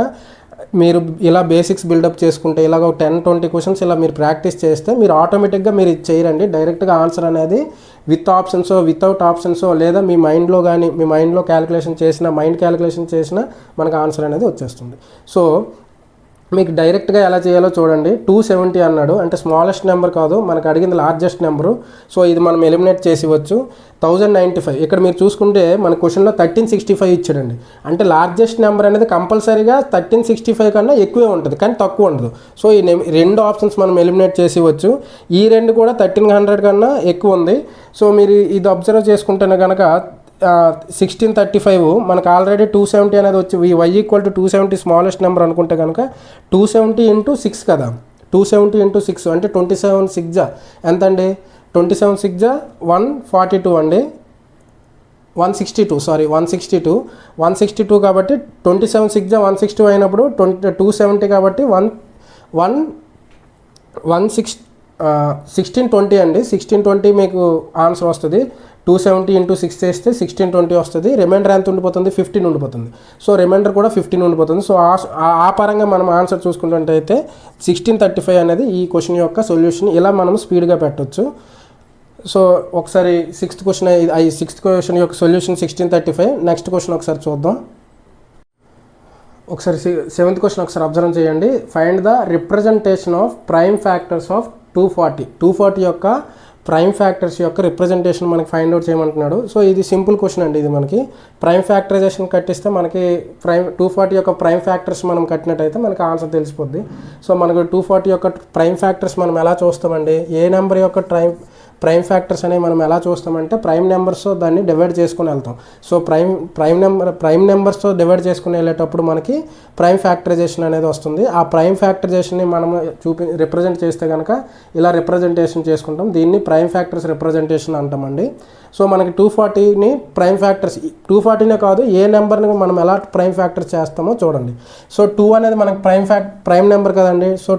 మీరు ఇలా బేసిక్స్ బిల్డప్ చేసుకుంటే ఇలాగ 10-20 క్వశ్చన్స్ ఇలా మీరు ప్రాక్టీస్ చేస్తే మీరు ఆటోమేటిక్గా మీరు ఇది చేయరండి. డైరెక్ట్గా ఆన్సర్ అనేది విత్ ఆప్షన్సో వితౌట్ ఆప్షన్సో లేదా మీ మైండ్లో కానీ మీ మైండ్ క్యాలిక్యులేషన్ చేసినా మనకు ఆన్సర్ అనేది వచ్చేస్తుంది. సో మీకు డైరెక్ట్గా ఎలా చేయాలో చూడండి. 270 అన్నాడు అంటే స్మాలెస్ట్ నెంబర్ కాదు, మనకు అడిగింది లార్జెస్ట్ నెంబరు. సో ఇది మనం ఎలిమినేట్ చేసివచ్చు. 1095 ఇక్కడ మీరు చూసుకుంటే మన క్వశ్చన్లో 1365 ఇచ్చాడండి. అంటే లార్జెస్ట్ నెంబర్ అనేది కంపల్సరీగా 1365 కన్నా ఎక్కువే ఉంటుంది కానీ తక్కువ ఉండదు. సో ఈ రెండు ఆప్షన్స్ మనం ఎలిమినేట్ చేసివచ్చు. ఈ రెండు కూడా 1300 కన్నా ఎక్కువ ఉంది. సో మీరు ఇది అబ్జర్వ్ చేసుకుంటేనే కనుక 1635 మనకు ఆల్రెడీ 270 అనేది వచ్చి y = 270 స్మాలెస్ట్ నెంబర్ అనుకుంటే కనుక 270 × 6 కదా, 270 × 6 అంటే 27 6 ఎంత అండి, 27 6 142 అండి, 162 కాబట్టి 27 6 162 అయినప్పుడు 270 కాబట్టి 1620 అండి. 1620 మీకు ఆన్సర్ వస్తుంది. 270 × 6 చేస్తే 1620 వస్తుంది. రిమైండర్ ఎంత ఉండిపోతుంది, 15 ఉండిపోతుంది. సో రిమైండర్ కూడా 15 ఉండిపోతుంది. సో ఆ పరంగా మనం ఆన్సర్ చూసుకుంటే 1635 అనేది ఈ క్వశ్చన్ యొక్క సొల్యూషన్. ఇలా మనం స్పీడ్గా పెట్టవచ్చు. సో ఒకసారి సిక్స్త్ క్వశ్చన్ యొక్క సొల్యూషన్ 1635. నెక్స్ట్ క్వశ్చన్ ఒకసారి చూద్దాం. ఒకసారి 7th క్వశ్చన్ ఒకసారి అబ్జర్వ్ చేయండి. Find the representation of prime factors of 240 యొక్క ప్రైమ్ ఫ్యాక్టర్స్ యొక్క రిప్రజెంటేషన్ మనకి ఫైండ్ అవుట్ చేయమంటున్నాడు. సో ఇది సింపుల్ క్వశ్చన్ అండి. ఇది మనకి ప్రైమ్ ఫ్యాక్టరైజేషన్ కట్టిస్తే మనకి 240 యొక్క ప్రైమ్ ఫ్యాక్టర్స్ మనం కట్టినట్టయితే మనకి ఆన్సర్ తెలిసిపోద్ది. సో మనకు 240 యొక్క ప్రైమ్ ఫ్యాక్టర్స్ మనం ఎలా చూస్తామండి, ఏ నెంబర్ యొక్క ప్రైమ్ ఫ్యాక్టర్స్ అనేవి మనం ఎలా చూస్తామంటే ప్రైమ్ నెంబర్స్తో దాన్ని డివైడ్ చేసుకుని వెళ్తాం. సో ప్రైమ్ నెంబర్స్తో డివైడ్ చేసుకుని వెళ్ళేటప్పుడు మనకి ప్రైమ్ ఫ్యాక్టరైజేషన్ అనేది వస్తుంది. ఆ ప్రైమ్ ఫ్యాక్టరైజేషన్ని మనం రిప్రజెంట్ చేస్తే కనుక ఇలా రిప్రజెంటేషన్ చేసుకుంటాం. దీన్ని ప్రైమ్ ఫ్యాక్టర్స్ రిప్రజెంటేషన్ అంటామండి. సో మనకి 240ని ప్రైమ్ ఫ్యాక్టర్స్ 240నే కాదు ఏ నెంబర్ని మనం ఎలా ప్రైమ్ ఫ్యాక్టర్స్ చేస్తామో చూడండి. సో 2 అనేది మనకి ప్రైమ్ నెంబర్ కదండి. సో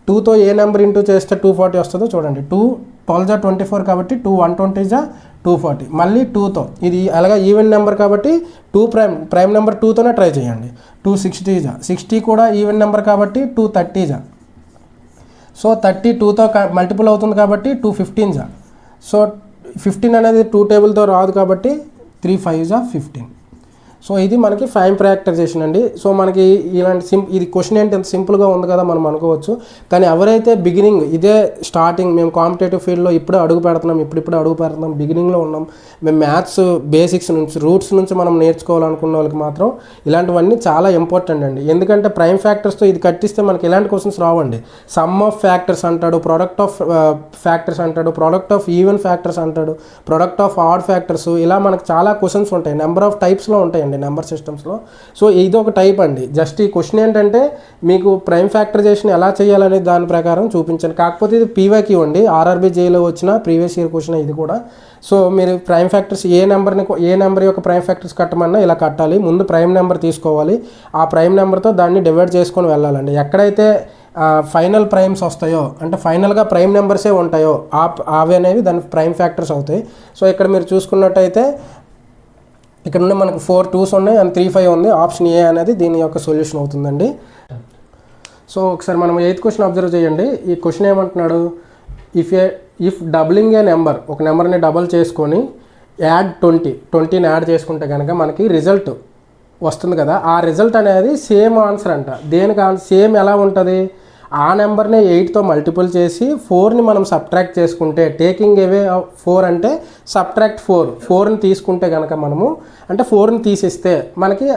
2తో ఏ నెంబర్ ఇంటూ చేస్తే 240 వస్తుందో చూడండి. 2 12 24 కాబట్టి 2 120 240. మళ్ళీ 2తో ఇది అలాగా ఈవెన్ నెంబర్ కాబట్టి 2 ప్రైమ్ నెంబర్ 2తోనే ట్రై చేయండి. 2 60 కూడా ఈవెన్ నెంబర్ కాబట్టి 2 30 సో 30 2తో మల్టిపుల్ అవుతుంది కాబట్టి 2 15 సో 15 అనేది 2 టేబుల్తో రాదు కాబట్టి 3 5 15. సో ఇది మనకి ప్రైమ్ ఫ్యాక్టరైజేషన్ అండి. సో మనకి ఇలాంటి ఇది క్వశ్చన్ ఏంటి ఎంత సింపుల్గా ఉంది కదా మనం అనుకోవచ్చు. కానీ ఎవరైతే బిగినింగ్ ఇదే స్టార్టింగ్ మేము కాంపిటేటివ్ ఫీల్డ్లో ఇప్పుడే అడుగు పెడుతున్నాం బిగినింగ్లో ఉన్నాం, మేము మ్యాథ్స్ బేసిక్స్ నుంచి రూట్స్ నుంచి మనం నేర్చుకోవాలనుకున్న వాళ్ళకి మాత్రం ఇలాంటివన్నీ చాలా ఇంపార్టెంట్ అండి. ఎందుకంటే ప్రైమ్ ఫ్యాక్టర్స్తో ఇది కట్టిస్తే మనకి ఇలాంటి క్వశ్చన్స్ రావండి. సమ్ ఆఫ్ ఫ్యాక్టర్స్ అంటాడు, ప్రొడక్ట్ ఆఫ్ ఫ్యాక్టర్స్ అంటాడు, ప్రొడక్ట్ ఆఫ్ ఈవెన్ ఫ్యాక్టర్స్ అంటాడు, ప్రొడక్ట్ ఆఫ్ ఆడ్ ఫ్యాక్టర్స్, ఇలా మనకు చాలా క్వశ్చన్స్ ఉంటాయి. నెంబర్ ఆఫ్ టైప్స్లో ఉంటాయండి నెంబర్ సిస్టమ్స్లో. సో ఇది ఒక టైప్ అండి. జస్ట్ ఈ క్వశ్చన్ ఏంటంటే మీకు ప్రైమ్ ఫ్యాక్టరైజేషన్ ఎలా చేయాలనే దాని ప్రకారం చూపించాను. కాకపోతే ఇది పీవైక్యూ అండి, ఆర్ఆర్బీ జేలో వచ్చిన ప్రీవియస్ ఇయర్ క్వశ్చన్ ఇది కూడా. సో మీరు ప్రైమ్ ఫ్యాక్టర్స్ ఏ నెంబర్ యొక్క ప్రైమ్ ఫ్యాక్టర్స్ కట్టమన్నా ఇలా కట్టాలి. ముందు ప్రైమ్ నెంబర్ తీసుకోవాలి, ఆ ప్రైమ్ నెంబర్తో దాన్ని డివైడ్ చేసుకొని వెళ్ళాలండి. ఎక్కడైతే ఫైనల్ ప్రైమ్స్ వస్తాయో అంటే ఫైనల్గా ప్రైమ్ నెంబర్సే ఉంటాయో అవి అనేవి దాని ప్రైమ్ ఫ్యాక్టర్స్ అవుతాయి. సో ఇక్కడ మీరు చూసుకున్నట్టయితే ఇక్కడ నుండి మనకు 4 2s ఉన్నాయి అండ్ 3 5 ఉంది. ఆప్షన్ ఏ అనేది దీని యొక్క సొల్యూషన్ అవుతుందండి. సో ఒకసారి మనం 8th క్వశ్చన్ అబ్జర్వ్ చేయండి. ఈ క్వశ్చన్ ఏమంటున్నాడు, ఇఫ్ డబులింగ్ ఏ నెంబర్, ఒక నెంబర్ని డబల్ చేసుకొని యాడ్ 20ని యాడ్ చేసుకుంటే కనుక మనకి రిజల్ట్ వస్తుంది కదా, ఆ రిజల్ట్ అనేది సేమ్ ఆన్సర్ అంట. దేనికి సేమ్ ఎలా ఉంటుంది, ఆ నెంబర్ని 8తో మల్టిపుల్ చేసి 4ని మనం సబ్ట్రాక్ట్ చేసుకుంటే, టేకింగ్ అవే 4 అంటే సబ్ట్రాక్ట్ 4ని తీసుకుంటే కనుక మనము అంటే 4ని తీసిస్తే మనకి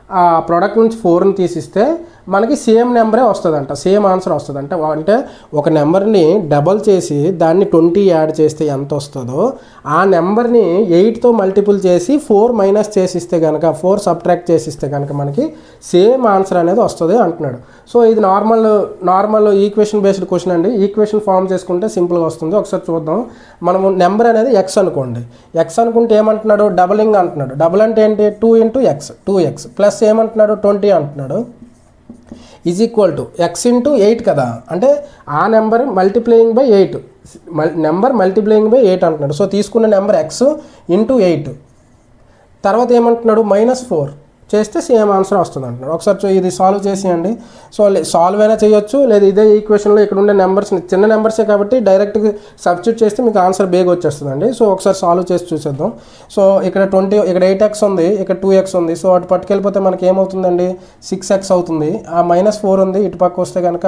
ఆ ప్రోడక్ట్ నుంచి 4ని తీసిస్తే మనకి సేమ్ నెంబరే వస్తుందంట, సేమ్ ఆన్సర్ వస్తుందంట. అంటే ఒక నెంబర్ని డబల్ చేసి దాన్ని 20 యాడ్ చేస్తే ఎంత వస్తుందో ఆ నెంబర్ని 8తో మల్టిపుల్ చేసి 4 మైనస్ చేసిస్తే కనుక, 4 సబ్ట్రాక్ట్ చేసిస్తే కనుక మనకి సేమ్ ఆన్సర్ అనేది వస్తుంది అంటున్నాడు. సో ఇది నార్మల్ ఈక్వేషన్ బేస్డ్ క్వశ్చన్ అండి. ఈక్వేషన్ ఫామ్ చేసుకుంటే సింపుల్గా వస్తుంది. ఒకసారి చూద్దాం. మనము నెంబర్ అనేది ఎక్స్ అనుకోండి. ఎక్స్ అనుకుంటే ఏమంటున్నాడు, డబలింగ్ అంటున్నాడు. డబల్ అంటే ఏంటి, 2 × x, 2x ప్లస్ ఏమంటున్నాడు 20 అంటున్నాడు ఈజ్ ఈక్వల్ టు x × 8 కదా. అంటే ఆ number multiplying by 8, number multiplying by 8 అంటున్నాడు. సో తీసుకున్న నెంబర్ x × 8, తర్వాత ఏమంటున్నాడు -4 చేస్తే సేమ్ ఆన్సర్ వస్తుంది అంటున్నాడు. ఒకసారి ఇది సాల్వ్ చేసేయండి. సో సాల్వ్ అయినా చేయొచ్చు, లేదా ఇదే ఈక్వేషన్లో ఇక్కడ ఉండే నెంబర్స్ చిన్న నెంబర్సే కాబట్టి డైరెక్ట్గా సబ్స్టిట్యూట్ చేస్తే మీకు ఆన్సర్ బేగా వచ్చేస్తుందండి. సో ఒకసారి సాల్వ్ చేసి చూసేద్దాం. సో ఇక్కడ 8x ఉంది, ఇక్కడ 2x ఉంది. సో అటు పట్టుకెళ్ళిపోతే మనకి ఏమవుతుందండి, 6x అవుతుంది. ఆ -4 ఉంది, ఇటు పక్క వస్తే కనుక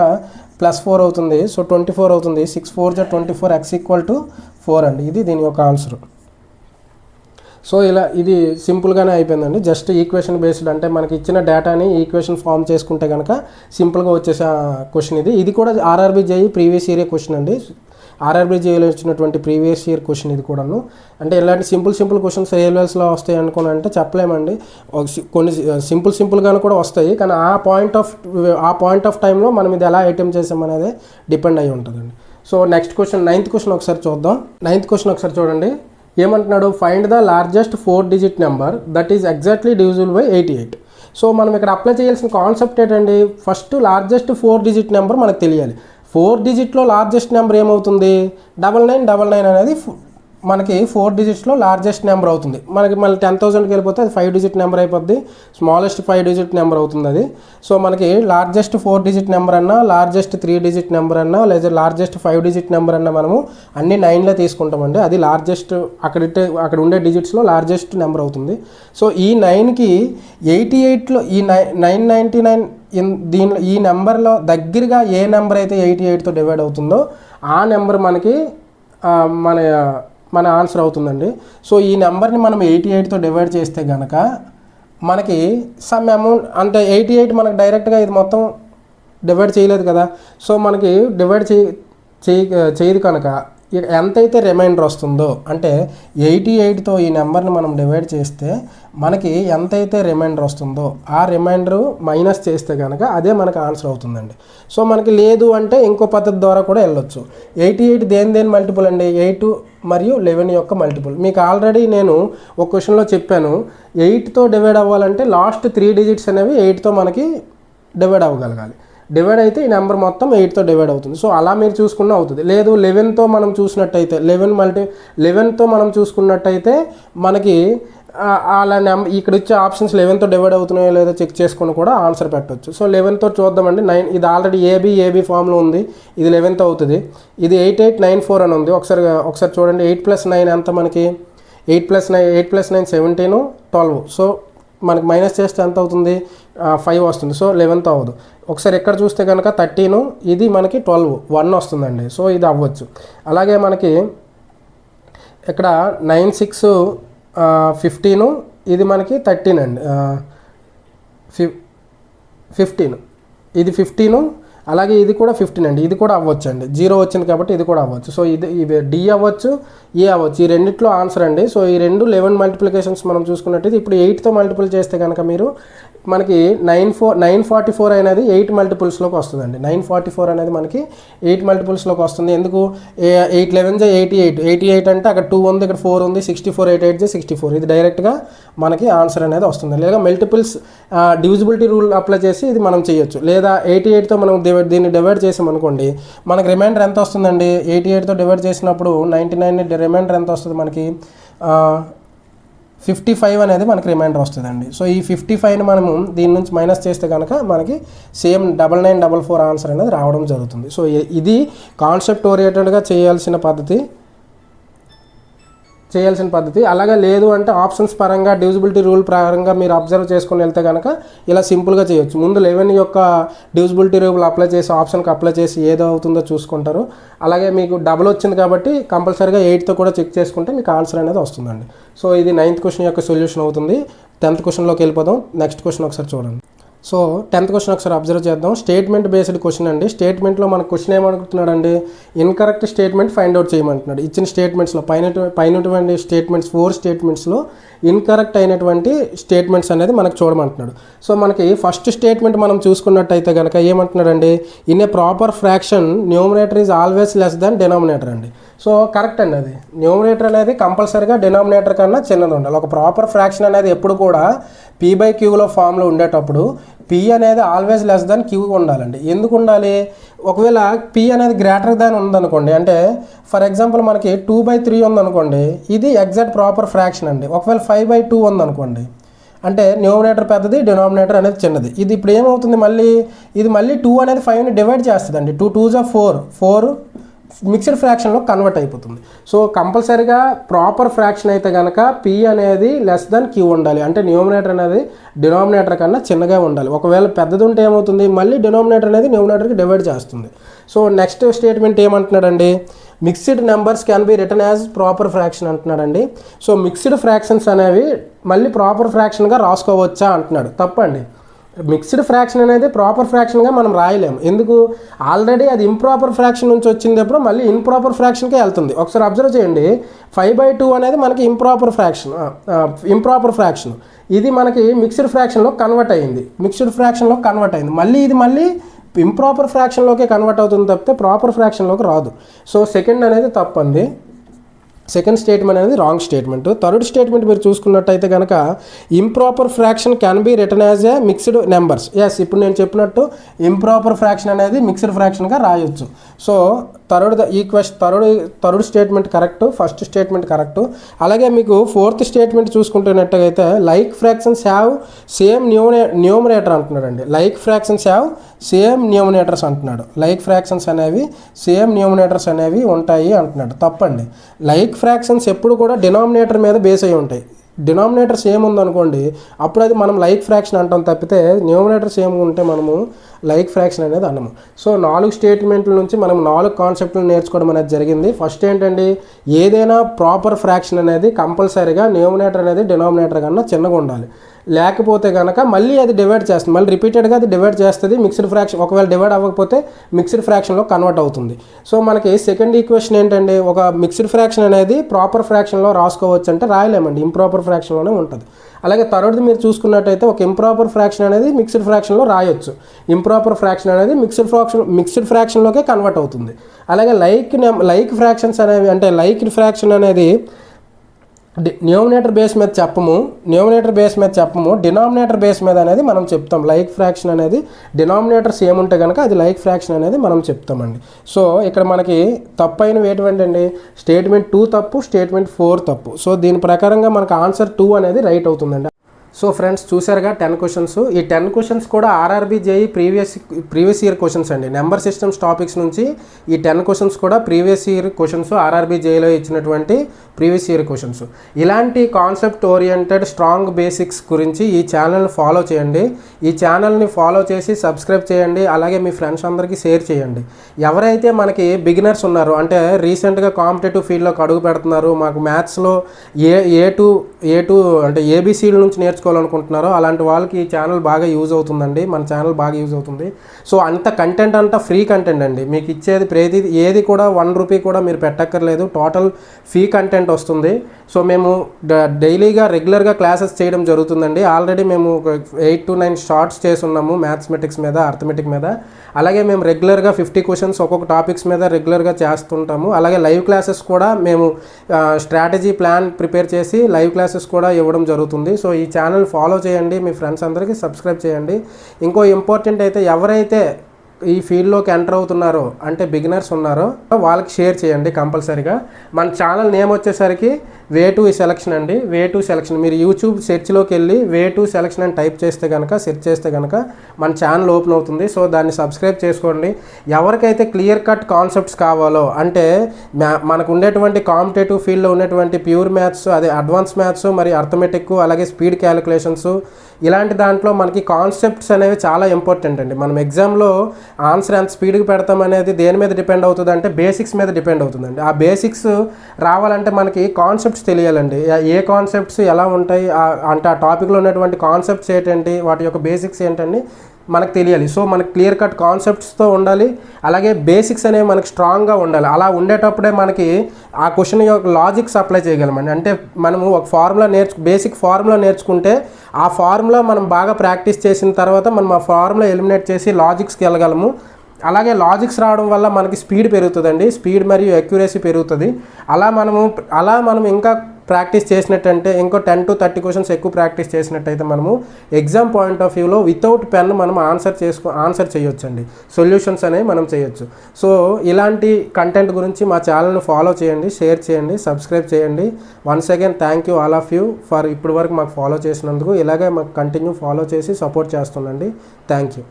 +4 అవుతుంది. సో 24 అవుతుంది. 6 × 4 = 24, x = 4 అండి. ఇది దీని యొక్క ఆన్సర్. సో ఇలా ఇది సింపుల్గానే అయిపోయిందండి. జస్ట్ ఈక్వేషన్ బేస్డ్, అంటే మనకి ఇచ్చిన డేటాని ఈక్వేషన్ ఫామ్ చేసుకుంటే కనుక సింపుల్గా వచ్చేసే క్వశ్చన్ ఇది. ఇది కూడా RRB JEE previous year question అండి. ఆర్ఆర్బీ జేఈలో ఇచ్చినటువంటి ప్రీవియస్ ఇయర్ క్వశ్చన్ ఇది కూడాను. అంటే ఇలాంటి సింపుల్ క్వశ్చన్స్ ఏ లెవెల్స్లో వస్తాయి అనుకోని అంటే చెప్పలేమండి. కొన్ని సింపుల్గాను కూడా వస్తాయి, కానీ ఆ పాయింట్ ఆఫ్ టైంలో మనం ఇది ఎలా ఐటెమ్ చేసామనేది డిపెండ్ అయి ఉంటుందండి. So next question, 9th question ఒకసారి చూద్దాం. 9th క్వశ్చన్ ఒకసారి చూడండి. ఏమంటున్నాడు, find the largest 4-digit number that is exactly divisible by 88. So మనం ఇక్కడ అప్లై చేయాల్సిన కాన్సెప్ట్ ఏంటండి, ఫస్ట్ లార్జెస్ట్ 4-digit నెంబర్ మనకు తెలియాలి. 4-digitలో లార్జెస్ట్ నెంబర్ ఏమవుతుంది, 9999 అనేది మనకి 4-digitsలో లార్జెస్ట్ నెంబర్ అవుతుంది. మనకి మళ్ళీ 10,000కి వెళ్ళిపోతే అది 5-digit నెంబర్ అయిపోద్ది, స్మాలెస్ట్ 5-digit నెంబర్ అవుతుంది అది. సో మనకి లార్జెస్ట్ 4-digit నెంబర్ అన్నా, లార్జెస్ట్ 3-digit నెంబర్ అన్నా, లేదా లార్జెస్ట్ 5-digit నెంబర్ అన్నా మనము అన్ని 9లో తీసుకుంటామండి. అది లార్జెస్ట్ అక్కడ ఉండే డిజిట్స్లో లార్జెస్ట్ నెంబర్ అవుతుంది. సో ఈ 9కి 88లో ఈ 999 దీనిలో ఈ నెంబర్లో దగ్గరగా ఏ నెంబర్ అయితే 88తో డివైడ్ అవుతుందో ఆ నెంబర్ మనకి మన ఆన్సర్ అవుతుందండి. సో ఈ నెంబర్ని మనం 88తో డివైడ్ చేస్తే కనుక మనకి సమ్ అమౌంట్, అంటే 88 మనకు డైరెక్ట్గా ఇది మొత్తం డివైడ్ చేయలేదు కదా. సో మనకి డివైడ్ చేయదు కనుక ఎంతైతే రిమైండర్ వస్తుందో, అంటే 88తో ఈ నెంబర్ని మనం డివైడ్ చేస్తే మనకి ఎంతైతే రిమైండర్ వస్తుందో ఆ రిమైండర్ మైనస్ చేస్తే కనుక అదే మనకు ఆన్సర్ అవుతుందండి. సో మనకి లేదు అంటే ఇంకో పద్ధతి ద్వారా కూడా వెళ్ళొచ్చు. 88 దేని మల్టిపుల్ అండి, 8 మరియు 11 యొక్క మల్టిపుల్. మీకు ఆల్రెడీ నేను ఒక క్వశ్చన్లో చెప్పాను, 8తో డివైడ్ అవ్వాలంటే లాస్ట్ 3 digits అనేవి 8తో మనకి డివైడ్ అవ్వగలగాలి. డివైడ్ అయితే ఈ నెంబర్ మొత్తం 8తో డివైడ్ అవుతుంది. సో అలా మీరు చూసుకున్న అవుతుంది. లేదు 11తో మనం చూసినట్టయితే 11తో మనం చూసుకున్నట్టయితే మనకి అలా ఇక్కడ ఇచ్చే ఆప్షన్స్ 11తో డివైడ్ అవుతున్నాయో లేదో చెక్ చేసుకొని కూడా ఆన్సర్ పెట్టవచ్చు. సో 11తో చూద్దామండి. 9 ఇది ఆల్రెడీ ఏబీ ఫామ్లో ఉంది, ఇది 11తో అవుతుంది. ఇది 8894 అని ఉంది. ఒకసారి చూడండి. 8 + 9 ఎంత మనకి, 8 + 9 17, 12. సో మనకి మైనస్ చేస్తే ఎంత అవుతుంది, 5 వస్తుంది. సో 11తో అవ్వదు. ఒకసారి ఎక్కడ చూస్తే కనుక 13, ఇది మనకి 12, 1 వస్తుందండి. సో ఇది అవ్వచ్చు. అలాగే మనకి ఇక్కడ 9 6 15, ఇది మనకి 13 అండి, 15, ఇది 15. అలాగే ఇది కూడా 15 అండి, ఇది కూడా అవ్వచ్చు అండి. 0 వచ్చింది కాబట్టి ఇది కూడా అవ్వచ్చు. సో ఇది డి అవ్వచ్చు, ఏ అవ్వచ్చు. ఈ రెండిట్లో ఆన్సర్ అండి. సో ఈ 11 మల్టిప్లికేషన్స్ మనం చూసుకున్నట్టయితే ఇప్పుడు 8తో మల్టిపుల్ చేస్తే కనుక మీరు మనకి 944 అనేది 8 మల్టిపుల్స్లోకి వస్తుందండి. 944 అనేది మనకి 8 మల్టిపుల్స్లోకి వస్తుంది. ఎందుకు, 8 11 88 అంటే అక్కడ 2 ఉంది, ఇక్కడ 4 ఉంది, 64 88 64. ఇది డైరెక్ట్గా మనకి ఆన్సర్ అనేది వస్తుంది. లేదా మల్టిపుల్స్ డివిజిబిలిటీ రూల్ అప్లై చేసి ఇది మనం చేయొచ్చు. లేదా 88తో మనం దీన్ని డివైడ్ చేసామనుకోండి, మనకి రిమైండర్ ఎంత వస్తుందండి, 88తో డివైడ్ చేసినప్పుడు 99 రిమైండర్ ఎంత వస్తుంది మనకి, 55 అనేది మనకి రిమైండర్ వస్తుందండి. సో ఈ 55ని మనము దీని నుంచి మైనస్ చేస్తే కనుక మనకి సేమ్ 9944 ఆన్సర్ అనేది రావడం జరుగుతుంది. సో ఇది కాన్సెప్ట్ ఓరియంటెడ్గా చేయాల్సిన పద్ధతి. అలాగే లేదు అంటే ఆప్షన్స్ పరంగా డివిజిబిలిటీ రూల్ ప్రకారంగా మీరు అబ్జర్వ్ చేసుకొని వెళ్తే కనుక ఇలా సింపుల్గా చేయొచ్చు. ముందు 11 యొక్క డివిజిబిలిటీ రూల్ అప్లై చేసి ఆప్షన్కి అప్లై చేసి ఏదో అవుతుందో చూసుకుంటారు. అలాగే మీకు డబుల్ వచ్చింది కాబట్టి కంపల్సరీగా 8తో కూడా చెక్ చేసుకుంటే మీకు ఆన్సర్ అనేది వస్తుందండి. సో ఇది 9th క్వశ్చన్ యొక్క సొల్యూషన్ అవుతుంది. 10th క్వశ్చన్లోకి వెళ్ళిపోదాం. నెక్స్ట్ క్వశ్చన్ ఒకసారి చూడండి. సో 10th క్వశ్చన్ ఒకసారి అబ్జర్వ్ చేద్దాం. స్టేట్మెంట్ బేస్డ్ క్వశ్చన్ అండి. స్టేట్మెంట్లో మన క్వశ్చన్ ఏమనుకుంటున్నాడండి, ఇన్కరెక్ట్ స్టేట్మెంట్ ఫైండ్ అవుట్ చేయమంటున్నాడు. ఇచ్చిన స్టేట్మెంట్స్లో పైనటువంటి స్టేట్మెంట్స్ 4 స్టేట్మెంట్స్లో ఇన్కరెక్ట్ అయినటువంటి స్టేట్మెంట్స్ అనేది మనకు చూడమంటున్నాడు. సో మనకి ఫస్ట్ స్టేట్మెంట్ మనం చూసుకున్నట్టయితే కనుక ఏమంటున్నాడండి, in a proper fraction numerator is always less than denominator అండి. సో కరెక్ట్ అండి, అది న్యూమరేటర్ అనేది కంపల్సరీగా డినామినేటర్ కన్నా చిన్నది ఉండాలి. ఒక ప్రాపర్ ఫ్రాక్షన్ అనేది ఎప్పుడు కూడా P/Qలో ఫామ్లో ఉండేటప్పుడు P అనేది ఆల్వేస్ లెస్ దాన్ Q ఉండాలండి. ఎందుకు ఉండాలి, ఒకవేళ P అనేది గ్రేటర్ దాన్ ఉందనుకోండి, అంటే ఫర్ ఎగ్జాంపుల్ మనకి 2/3 ఉందనుకోండి, ఇది ఎగ్జాక్ట్ ప్రాపర్ ఫ్రాక్షన్ అండి. ఒకవేళ 5/2 ఉందనుకోండి, అంటే న్యూమరేటర్ పెద్దది, డినామినేటర్ అనేది చిన్నది. ఇది ఇప్పుడు ఏమవుతుంది, ఇది మళ్ళీ 2 అనేది 5ని డివైడ్ చేస్తుందండి. 2 2s are 4 మిక్స్డ్ ఫ్రాక్షన్లో కన్వర్ట్ అయిపోతుంది. సో కంపల్సరీగా ప్రాపర్ ఫ్రాక్షన్ అయితే కనుక P అనేది లెస్ దాన్ Q ఉండాలి, అంటే న్యూమరేటర్ అనేది డినామినేటర్ కన్నా చిన్నగా ఉండాలి. ఒకవేళ పెద్దది ఉంటే ఏమవుతుంది, మళ్ళీ డినామినేటర్ అనేది న్యూమరేటర్కి డివైడ్ చేస్తుంది. సో నెక్స్ట్ స్టేట్మెంట్ ఏమంటున్నాడండి, mixed numbers can be written as proper fraction అంటున్నాడండి. సో మిక్స్డ్ ఫ్రాక్షన్స్ అనేవి మళ్ళీ ప్రాపర్ ఫ్రాక్షన్గా రాసుకోవచ్చా అంటున్నాడు. తప్పండి, మిక్స్డ్ ఫ్రాక్షన్ అనేది ప్రాపర్ ఫ్రాక్షన్గా మనం రాయలేము. ఎందుకు, ఆల్రెడీ అది ఇంప్రాపర్ ఫ్రాక్షన్ నుంచి వచ్చినప్పుడు మళ్ళీ ఇంప్రాపర్ ఫ్రాక్షన్కే వెళ్తుంది. ఒకసారి అబ్జర్వ్ చేయండి, 5/2 అనేది మనకి ఇంప్రాపర్ ఫ్రాక్షన్, ఇది మనకి మిక్స్డ్ ఫ్రాక్షన్లో కన్వర్ట్ అయింది. మళ్ళీ ఇది ఇంప్రాపర్ ఫ్రాక్షన్లోకే కన్వర్ట్ అవుతుంది తప్పితే ప్రాపర్ ఫ్రాక్షన్లోకి రాదు. సో సెకండ్ అనేది తప్పండి, సెకండ్ స్టేట్మెంట్ అనేది రాంగ్ స్టేట్మెంట్. థర్డ్ స్టేట్మెంట్ మీరు చూసుకున్నట్టయితే కనుక improper fraction can be written as a mixed numbers. Yes, ఇప్పుడు నేను చెప్పినట్టు ఇంప్రాపర్ ఫ్రాక్షన్ అనేది మిక్స్డ్ ఫ్రాక్షన్గా రాయొచ్చు. So third statement correct, first statement correct. అలాగే మీకు ఫోర్త్ స్టేట్మెంట్ చూసుకుంటున్నట్టయితే like fractions have same numerator అంటున్నాడండి. Like fractions have same numerators అంటున్నాడు. లైక్ ఫ్రాక్షన్స్ అనేవి సేమ్ న్యూమరేటర్స్ అనేవి ఉంటాయి అంటున్నాడు. తప్పండి, లైక్ ఫ్రాక్షన్స్ ఎప్పుడు కూడా డినామినేటర్ మీద బేస్ అయి ఉంటాయి. డినామినేటర్ సేమ్ ఉందనుకోండి, అప్పుడు అది మనం లైక్ ఫ్రాక్షన్ అంటాం తప్పితే న్యూమరేటర్ సేమ్ ఉంటే మనము లైక్ ఫ్రాక్షన్ అనేది అన్నము. సో 4 స్టేట్మెంట్ల నుంచి మనం 4 కాన్సెప్ట్లు నేర్చుకోవడం అనేది జరిగింది. ఫస్ట్ ఏంటండి, ఏదైనా ప్రాపర్ ఫ్రాక్షన్ అనేది కంపల్సరీగా న్యూమరేటర్ అనేది డినామినేటర్ కన్నా చిన్నగా ఉండాలి. లేకపోతే కనుక మళ్ళీ అది డివైడ్ చేస్తుంది, మళ్ళీ రిపీటెడ్గా అది డివైడ్ చేస్తుంది. మిక్స్డ్ ఫ్రాక్షన్ ఒకవేళ డివైడ్ అవ్వకపోతే మిక్స్డ్ ఫ్రాక్షన్లో కన్వర్ట్ అవుతుంది. సో మనకి సెకండ్ ఈక్వేషన్ ఏంటండి, ఒక మిక్స్డ్ ఫ్రాక్షన్ అనేది ప్రాపర్ ఫ్రాక్షన్లో రాసుకోవచ్చు అంటే రాయలేమండి, ఇంప్రాపర్ ఫ్రాక్షన్లోనే ఉంటుంది. అలాగే థర్డ్ది మీరు చూసుకున్నట్టయితే ఒక ఇంప్రాపర్ ఫ్రాక్షన్ అనేది మిక్స్డ్ ఫ్రాక్షన్లో రాయొచ్చు, ఇంప్రాపర్ ఫ్రాక్షన్ అనేది మిక్స్డ్ ఫ్రాక్షన్లోకే కన్వర్ట్ అవుతుంది. అలాగే లైక్ ఫ్రాక్షన్స్ అనేవి, అంటే లైక్ ఫ్రాక్షన్ అనేది న్యూమరేటర్ బేస్ మీద చెప్పము, డినామినేటర్ బేస్ మీద అనేది మనం చెప్తాం. లైక్ ఫ్రాక్షన్ అనేది డినామినేటర్స్ ఏముంటే కనుక అది లైక్ ఫ్రాక్షన్ అనేది మనం చెప్తామండి. సో ఇక్కడ మనకి తప్పైనవి ఏంటంటే స్టేట్మెంట్ 2 తప్పు, స్టేట్మెంట్ 4 తప్పు. సో దీని ప్రకారంగా మనకు ఆన్సర్ 2 అనేది రైట్ అవుతుందండి. సో ఫ్రెండ్స్ చూసారుగా 10 క్వశ్చన్స్. ఈ 10 క్వశ్చన్స్ కూడా RRB JEE previous year questions అండి. నెంబర్ సిస్టమ్స్ టాపిక్స్ నుంచి ఈ 10 క్వశ్చన్స్ కూడా ప్రీవియస్ ఇయర్ క్వశ్చన్స్, ఆర్ఆర్బీ జేఈలో ఇచ్చినటువంటి ప్రీవియస్ ఇయర్ క్వశ్చన్స్. ఇలాంటి కాన్సెప్ట్ ఓరియంటెడ్ స్ట్రాంగ్ బేసిక్స్ గురించి ఈ ఛానల్ని ఫాలో చేయండి. ఈ ఛానల్ని ఫాలో చేసి సబ్స్క్రైబ్ చేయండి. అలాగే మీ ఫ్రెండ్స్ అందరికీ షేర్ చేయండి. ఎవరైతే మనకి బిగినర్స్ ఉన్నారో, అంటే రీసెంట్గా కాంపిటేటివ్ ఫీల్డ్లోకి అడుగు పెడుతున్నారో, మాకు మ్యాథ్స్లో ఏ టూ అంటే ఏబీసీల నుంచి నేర్చుకోవాలనుకుంటున్నారో అలాంటి వాళ్ళకి ఈ ఛానల్ బాగా యూజ్ అవుతుందండి. మన ఛానల్ బాగా యూజ్ అవుతుంది. సో అంత కంటెంట్ అంతా ఫ్రీ కంటెంట్ అండి. మీకు ఇచ్చేది ఏది కూడా 1 రూపీ కూడా మీరు పెట్టక్కర్లేదు. టోటల్ ఫ్రీ కంటెంట్ వస్తుంది. సో మేము డైలీగా రెగ్యులర్గా క్లాసెస్ చేయడం జరుగుతుందండి. ఆల్రెడీ మేము 8 to 9 షార్ట్స్ చేసి ఉన్నాము మ్యాథమెటిక్స్ మీద, అర్థమెటిక్ మీద. అలాగే మేము రెగ్యులర్గా 50 క్వశ్చన్స్ ఒక్కొక్క టాపిక్స్ మీద రెగ్యులర్గా చేస్తుంటాము. అలాగే లైవ్ క్లాసెస్ కూడా మేము స్ట్రాటజీ ప్లాన్ ప్రిపేర్ చేసి లైవ్ క్లాసెస్ కూడా ఇవ్వడం జరుగుతుంది. సో ఈ ఛానల్ ఫాలో చేయండి, మీ ఫ్రెండ్స్ అందరికీ సబ్స్క్రైబ్ చేయండి. ఇంకో ఇంపార్టెంట్ అయితే ఎవరైతే ఈ ఫీల్డ్లోకి ఎంటర్ అవుతున్నారో, అంటే బిగినర్స్ ఉన్నారో వాళ్ళకి షేర్ చేయండి కంపల్సరీగా. మన ఛానల్ నేమ్ వచ్చేసరికి వే టు సెలక్షన్ అండి. వే టు సెలక్షన్ మీరు యూట్యూబ్ సెర్చ్లోకి వెళ్ళి వే టు సెలక్షన్ అని టైప్ చేస్తే కనుక, సెర్చ్ చేస్తే కనుక మన ఛానల్ ఓపెన్ అవుతుంది. సో దాన్ని సబ్స్క్రైబ్ చేసుకోండి. ఎవరికైతే క్లియర్ కట్ కాన్సెప్ట్స్ కావాలో, అంటే మనకు ఉండేటువంటి కాంపిటేటివ్ ఫీల్డ్లో ఉన్నటువంటి ప్యూర్ మ్యాథ్స్, అదే అడ్వాన్స్ మ్యాథ్స్, మరి అర్థమెటిక్, అలాగే స్పీడ్ క్యాలిక్యులేషన్స్, ఇలాంటి దాంట్లో మనకి కాన్సెప్ట్స్ అనేవి చాలా ఇంపార్టెంట్ అండి. మనం ఎగ్జామ్లో ఆన్సర్ ఎంత స్పీడ్గా పెడతాం అనేది దేని మీద డిపెండ్ అవుతుంది అంటే బేసిక్స్ మీద డిపెండ్ అవుతుందండి. ఆ బేసిక్స్ రావాలంటే మనకి కాన్సెప్ట్స్ తెలియాలండి. ఏ కాన్సెప్ట్స్ ఎలా ఉంటాయి అంటే ఆ టాపిక్లో ఉన్నటువంటి కాన్సెప్ట్స్ ఏంటండి, వాటి యొక్క బేసిక్స్ ఏంటండి మనకు తెలియాలి. సో మనకు క్లియర్ కట్ కాన్సెప్ట్స్తో ఉండాలి, అలాగే బేసిక్స్ అనేవి మనకు స్ట్రాంగ్గా ఉండాలి. అలా ఉండేటప్పుడే మనకి ఆ క్వశ్చన్ యొక్క లాజిక్స్ అప్లై చేయగలమండి. అంటే మనము ఒక ఫార్ములా బేసిక్ ఫార్ములా నేర్చుకుంటే ఆ ఫార్ములా మనం బాగా ప్రాక్టీస్ చేసిన తర్వాత మనం ఆ ఫార్ములా ఎలిమినేట్ చేసి లాజిక్స్కి వెళ్ళగలము. అలాగే లాజిక్స్ రావడం వల్ల మనకి స్పీడ్ పెరుగుతుందండి, స్పీడ్ మరియు అక్యురసీ పెరుగుతుంది. అలా మనం ఇంకా ప్రాక్టీస్ చేసినట్టంటే ఇంకో 10 to 30 క్వశ్చన్స్ ఎక్కువ ప్రాక్టీస్ చేసినట్టయితే మనము ఎగ్జామ్ పాయింట్ ఆఫ్ వ్యూలో వితౌట్ పెన్ మనం ఆన్సర్ చేయొచ్చండి, సొల్యూషన్స్ అనేవి మనం చేయొచ్చు. సో ఇలాంటి కంటెంట్ గురించి మా ఛానల్ని ఫాలో చేయండి, షేర్ చేయండి, సబ్స్క్రైబ్ చేయండి. Once again thank you all of you for ఇప్పటి వరకు మాకు ఫాలో చేసినందుకు. ఇలాగే మాకు కంటిన్యూ ఫాలో చేసి సపోర్ట్ చేస్తుండండి. Thank you.